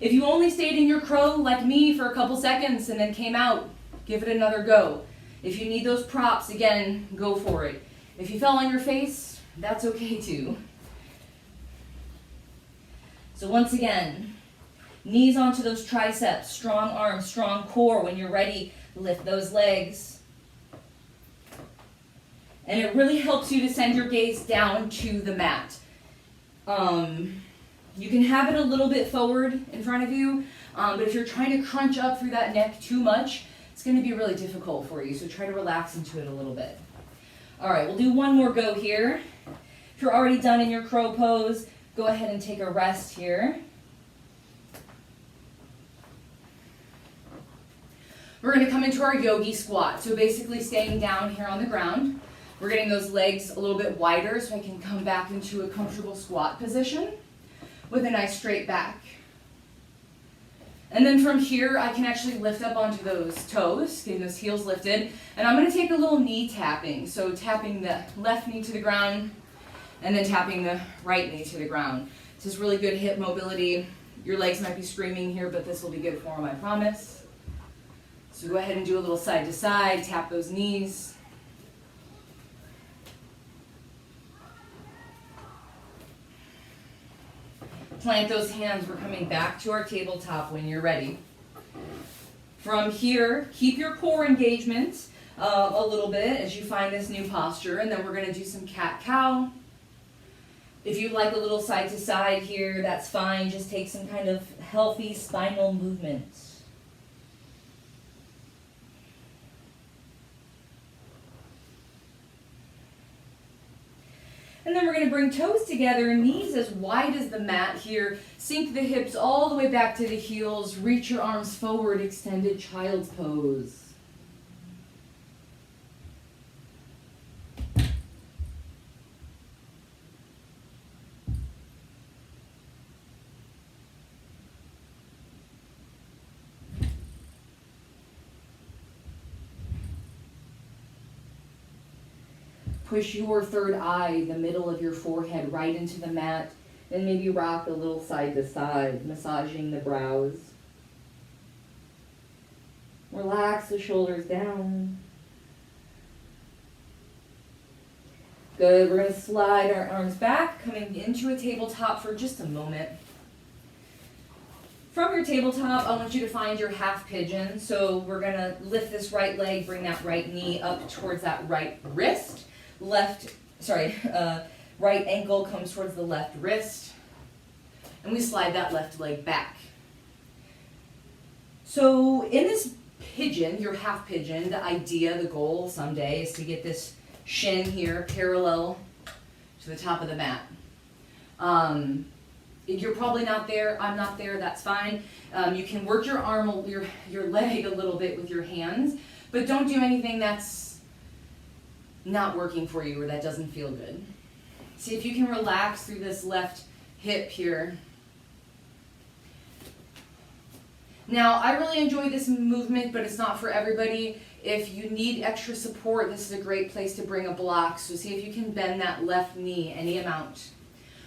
If you only stayed in your crow like me for a couple seconds and then came out, give it another go. If you need those props, again, go for it. If you fell on your face, that's okay too. So once again, knees onto those triceps, strong arms, strong core. When you're ready, lift those legs. And it really helps you to send your gaze down to the mat. You can have it a little bit forward in front of you, but if you're trying to crunch up through that neck too much, it's going to be really difficult for you, so try to relax into it a little bit. All right, we'll do one more go here. If you're already done in your crow pose, go ahead and take a rest here. We're going to come into our yogi squat, so basically staying down here on the ground. We're getting those legs a little bit wider so I can come back into a comfortable squat position with a nice straight back. And then from here, I can actually lift up onto those toes, getting those heels lifted. And I'm going to take a little knee tapping. So tapping the left knee to the ground and then tapping the right knee to the ground. This is really good hip mobility. Your legs might be screaming here, but this will be good for them, I promise. So go ahead and do a little side to side, tap those knees. Plant those hands. We're coming back to our tabletop when you're ready. From here, keep your core engagement a little bit as you find this new posture, and then we're going to do some cat-cow. If you like a little side to side here, that's fine. Just take some kind of healthy spinal movement. And then we're going to bring toes together, knees as wide as the mat here. Sink the hips all the way back to the heels. Reach your arms forward, extended child's pose. Push your third eye, the middle of your forehead, right into the mat. And maybe rock a little side to side, massaging the brows. Relax the shoulders down. Good. We're going to slide our arms back, coming into a tabletop for just a moment. From your tabletop, I want you to find your half pigeon. So we're going to lift this right leg, bring that right knee up towards that right wrist. Right ankle comes towards the left wrist, and we slide that left leg back. So in this pigeon, your half pigeon, the idea, the goal someday is to get this shin here parallel to the top of the mat. You're probably not there, I'm not there, that's fine. You can work your arm, your leg a little bit with your hands, but don't do anything that's not working for you or that doesn't feel good. See if you can relax through this left hip here. Now, I really enjoy this movement, but it's not for everybody. If you need extra support, this is a great place to bring a block. So see if you can bend that left knee any amount.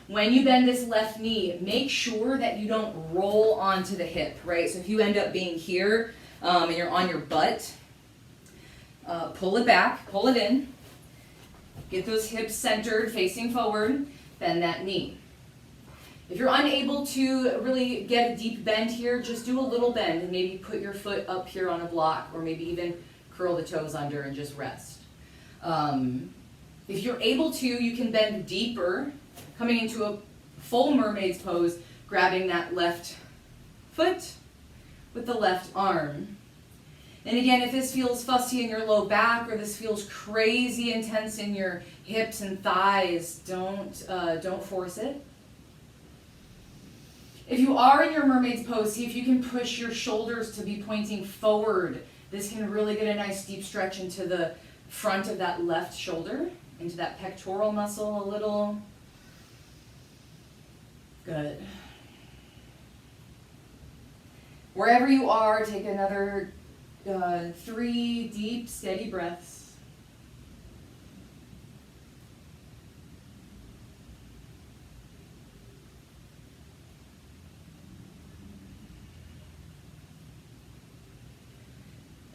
When you bend this left knee, make sure that you don't roll onto the hip, right? So if you end up being here and you're on your butt, pull it back, pull it in. Get those hips centered, facing forward, bend that knee. If you're unable to really get a deep bend here, just do a little bend and maybe put your foot up here on a block or maybe even curl the toes under and just rest. If you're able to, you can bend deeper, coming into a full mermaid's pose, grabbing that left foot with the left arm. And again, if this feels fussy in your low back or this feels crazy intense in your hips and thighs, don't force it. If you are in your mermaid's pose, see if you can push your shoulders to be pointing forward. This can really get a nice deep stretch into the front of that left shoulder, into that pectoral muscle a little. Good. Wherever you are, take another 3 deep, steady breaths.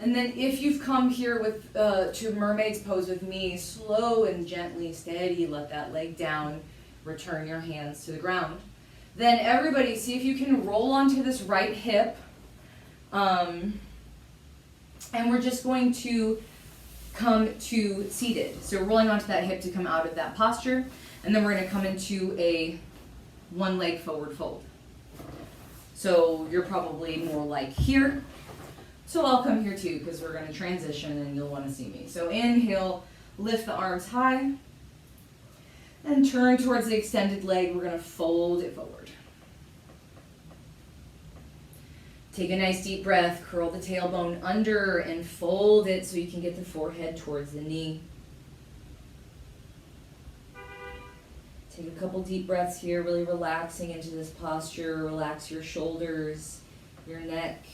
And then if you've come here with to mermaid's pose with me, slow and gently, steady, let that leg down, return your hands to the ground. Then everybody, see if you can roll onto this right hip. And we're just going to come to seated. So rolling onto that hip to come out of that posture. And then we're going to come into a one leg forward fold. So you're probably more like here. So I'll come here too because we're going to transition and you'll want to see me. So inhale, lift the arms high. And turn towards the extended leg. We're going to fold it forward. Take a nice deep breath, curl the tailbone under and fold it so you can get the forehead towards the knee. Take a couple deep breaths here, really relaxing into this posture. Relax your shoulders, your neck.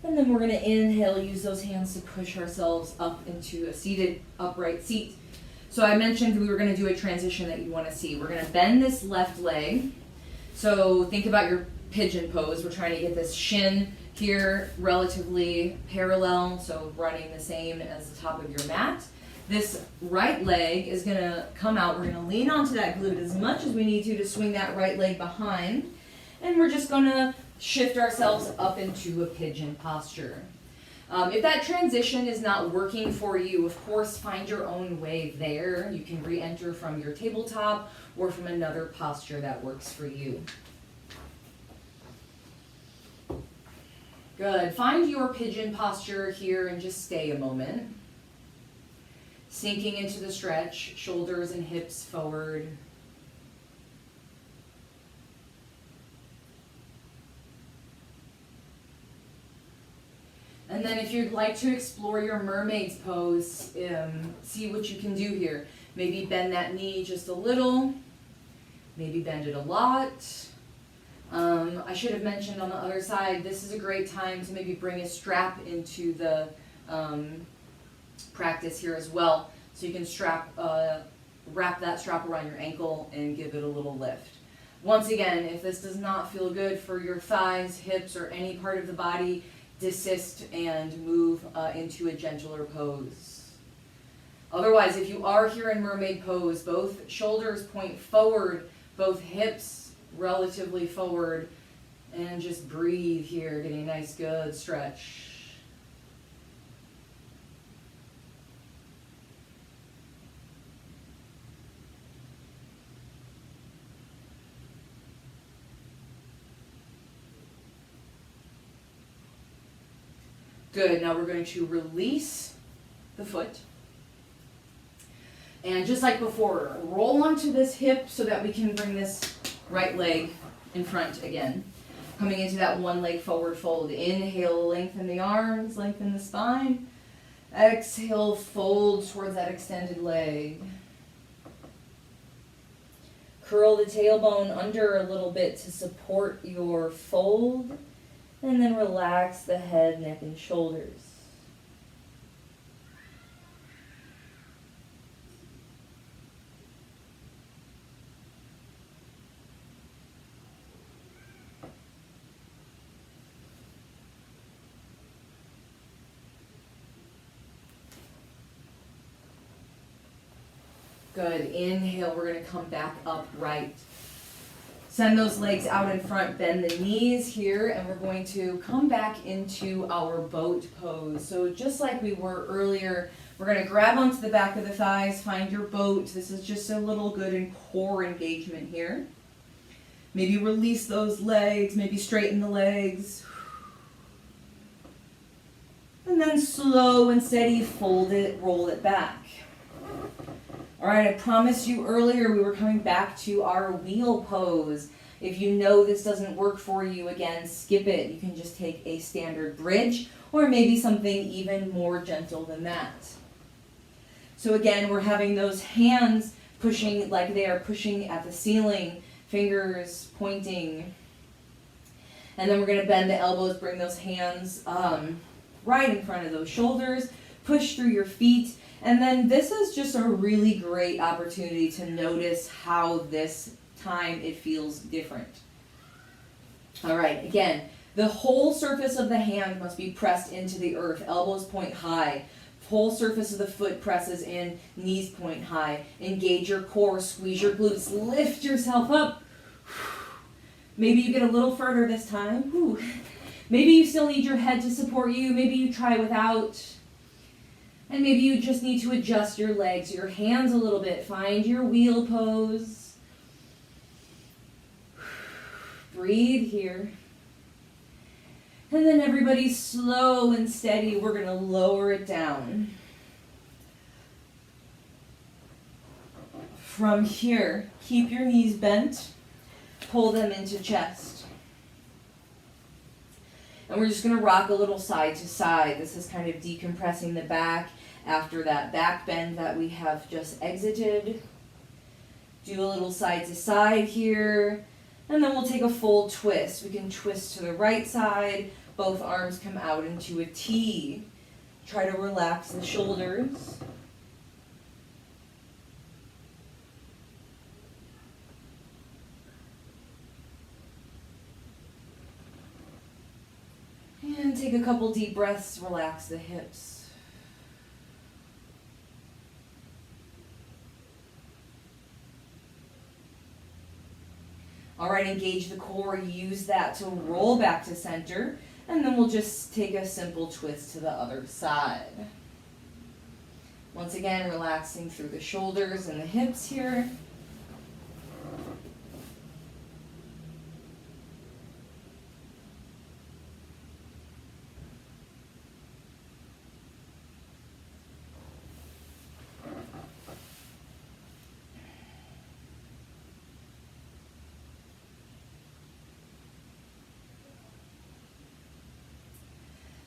And then we're going to inhale, use those hands to push ourselves up into a seated upright seat. So I mentioned we were going to do a transition that you want to see. We're going to bend this left leg. So think about your pigeon pose. We're trying to get this shin here relatively parallel, so running the same as the top of your mat. This right leg is going to come out. We're going to lean onto that glute as much as we need to swing that right leg behind. And we're just going to shift ourselves up into a pigeon posture. If that transition is not working for you, of course, find your own way there. You can re-enter from your tabletop or from another posture that works for you. Good. Find your pigeon posture here and just stay a moment. Sinking into the stretch, shoulders and hips forward. And then if you'd like to explore your mermaid's pose, see what you can do here. Maybe bend that knee just a little. Maybe bend it a lot. I should have mentioned on the other side, this is a great time to maybe bring a strap into the practice here as well. So you can wrap that strap around your ankle and give it a little lift. Once again, if this does not feel good for your thighs, hips, or any part of the body, desist and move into a gentler pose. Otherwise, if you are here in mermaid pose, both shoulders point forward, both hips relatively forward, and just breathe here, getting a nice good stretch. Good, now we're going to release the foot. And just like before, roll onto this hip so that we can bring this right leg in front again. Coming into that one leg forward fold. Inhale, lengthen the arms, lengthen the spine. Exhale, fold towards that extended leg. Curl the tailbone under a little bit to support your fold. And then relax the head, neck, and shoulders. Good. Inhale, we're going to come back upright. Send those legs out in front, bend the knees here, and we're going to come back into our boat pose. So just like we were earlier, we're going to grab onto the back of the thighs, find your boat. This is just a little good and core engagement here. Maybe release those legs, maybe straighten the legs. And then slow and steady, fold it, roll it back. All right, I promised you earlier we were coming back to our wheel pose. If you know this doesn't work for you, again, skip it. You can just take a standard bridge or maybe something even more gentle than that. So again, we're having those hands pushing like they are pushing at the ceiling, fingers pointing. And then we're going to bend the elbows, bring those hands right in front of those shoulders, push through your feet. And then this is just a really great opportunity to notice how this time it feels different. All right, again, the whole surface of the hand must be pressed into the earth. Elbows point high. Whole surface of the foot presses in, knees point high. Engage your core, squeeze your glutes, lift yourself up. Maybe you get a little further this time. Whew. Maybe you still need your head to support you. Maybe you try without. And maybe you just need to adjust your legs, your hands a little bit. Find your wheel pose. Breathe here. And then everybody slow and steady, we're going to lower it down. From here, keep your knees bent. Pull them into chest. And we're just going to rock a little side to side. This is kind of decompressing the back after that back bend that we have just exited. Do a little side to side here. And then we'll take a full twist. We can twist to the right side, Both arms come out into a T. Try to relax the shoulders. And take a couple deep breaths, relax the hips. All right, engage the core, use that to roll back to center, and then we'll just take a simple twist to the other side. Once again, relaxing through the shoulders and the hips here.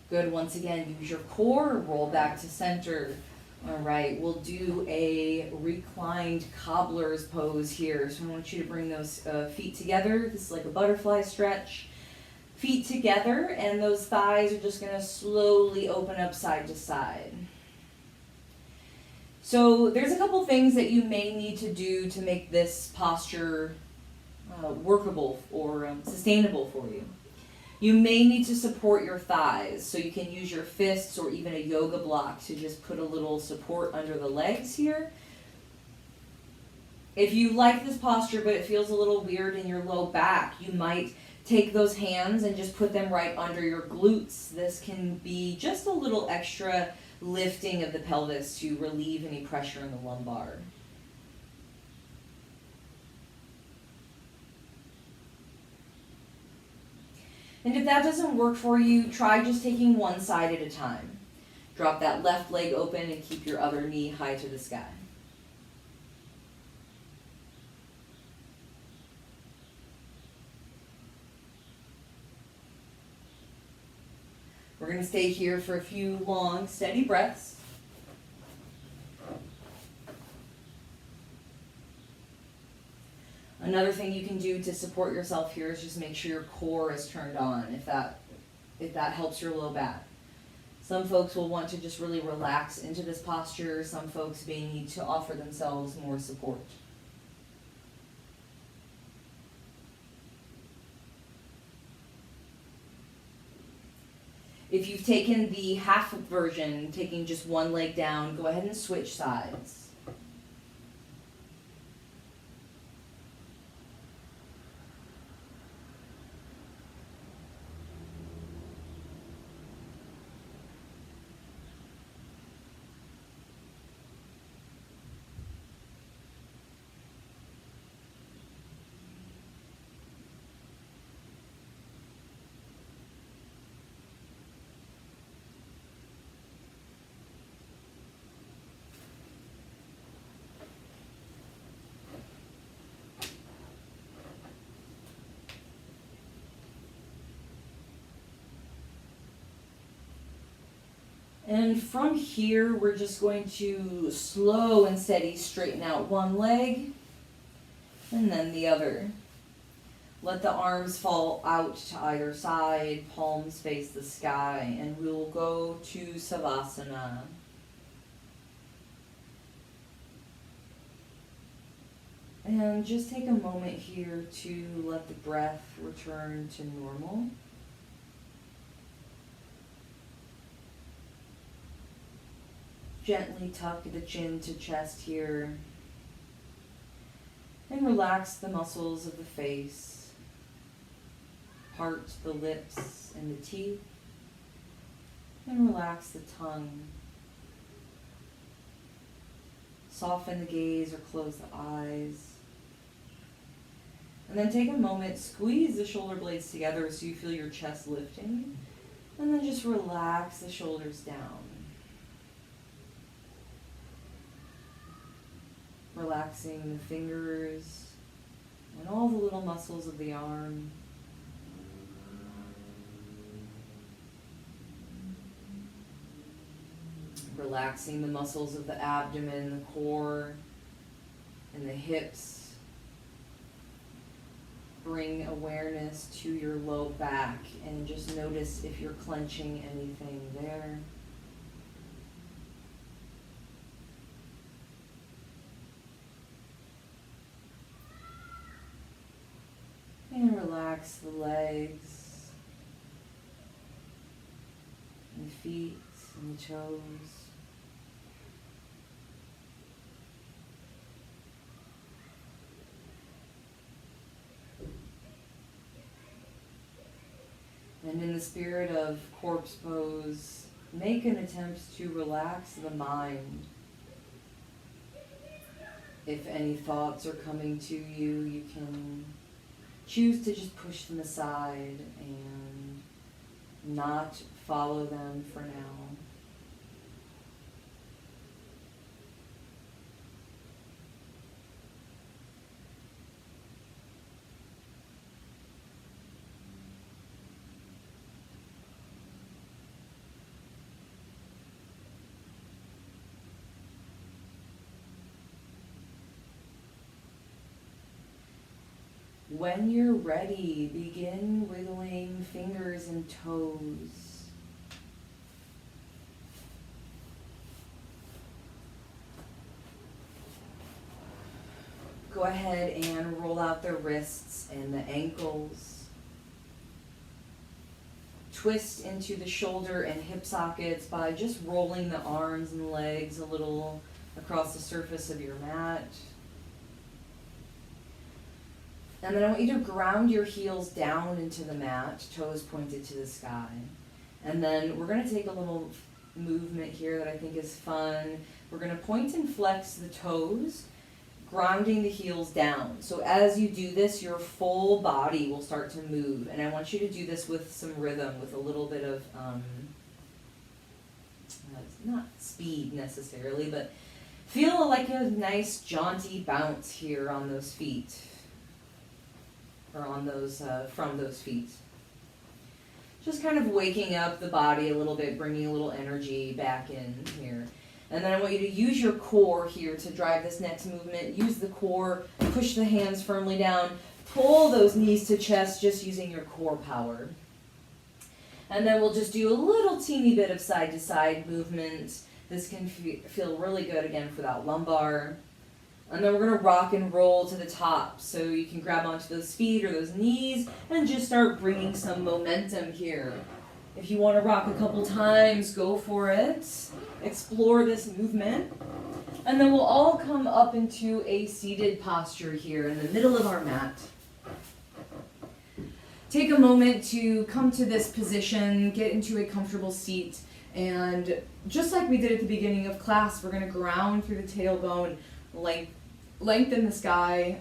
Good, once again, use your core, roll back to center. All right, we'll do a reclined cobbler's pose here. So I want you to bring those feet together. This is like a butterfly stretch. Feet together, and those thighs are just gonna slowly open up side to side. So there's a couple things that you may need to do to make this posture workable or sustainable for you. You may need to support your thighs, so you can use your fists or even a yoga block to just put a little support under the legs here. If you like this posture but it feels a little weird in your low back, you might take those hands and just put them right under your glutes. This can be just a little extra lifting of the pelvis to relieve any pressure in the lumbar. And if that doesn't work for you, try just taking one side at a time. Drop that left leg open and keep your other knee high to the sky. We're going to stay here for a few long, steady breaths. Another thing you can do to support yourself here is just make sure your core is turned on, if that helps your low back. Some folks will want to just really relax into this posture. Some folks may need to offer themselves more support. If you've taken the half version, taking just one leg down, go ahead and switch sides. And from here, we're just going to slow and steady straighten out one leg and then the other. Let the arms fall out to either side, palms face the sky, and we'll go to Savasana. And just take a moment here to let the breath return to normal. Gently tuck the chin to chest here and relax the muscles of the face, part the lips and the teeth, and relax the tongue. Soften the gaze or close the eyes. And then take a moment, squeeze the shoulder blades together so you feel your chest lifting, and then just relax the shoulders down. Relaxing the fingers and all the little muscles of the arm. Relaxing the muscles of the abdomen, the core, and the hips. bring awareness to your low back and just notice if you're clenching anything there. And relax the legs and the feet and the toes. And in the spirit of corpse pose, make an attempt to relax the mind. If any thoughts are coming to you, you can choose to just push them aside and not follow them for now. When you're ready, begin wiggling fingers and toes. Go ahead and roll out the wrists and the ankles. Twist into the shoulder and hip sockets by just rolling the arms and legs a little across the surface of your mat. And then I want you to ground your heels down into the mat, toes pointed to the sky. And then we're going to take a little movement here that I think is fun. We're going to point and flex the toes, grounding the heels down. So as you do this, your full body will start to move. And I want you to do this with some rhythm, with a little bit of, not speed necessarily, but feel like a nice jaunty bounce here on those feet. Or on those, from those feet. Just kind of waking up the body a little bit, bringing a little energy back in here. And then I want you to use your core here to drive this next movement. Use the core, push the hands firmly down, pull those knees to chest just using your core power. And then we'll just do a little teeny bit of side to side movement. This can feel really good again for that lumbar. And then we're going to rock and roll to the top. So you can grab onto those feet or those knees and just start bringing some momentum here. If you want to rock a couple times, go for it. Explore this movement. And then we'll all come up into a seated posture here in the middle of our mat. Take a moment to come to this position, get into a comfortable seat. And just like we did at the beginning of class, we're going to ground through the tailbone, lengthen the spine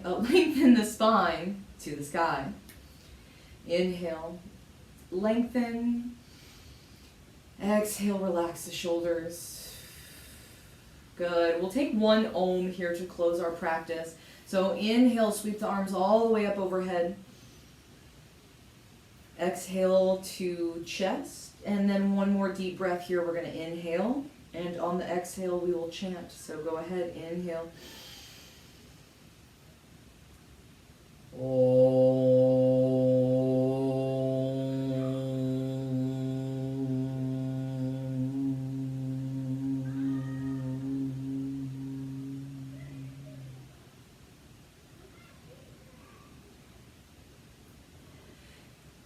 to the sky. Inhale, lengthen. Exhale, relax the shoulders. Good. We'll take one Om here to close our practice. So inhale, sweep the arms all the way up overhead. Exhale to chest. And then one more deep breath here. We're going to inhale. And on the exhale, we will chant. So go ahead, inhale.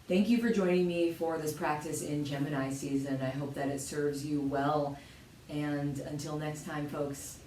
Thank you for joining me for this practice in Gemini season. I hope that it serves you well. And until next time, folks.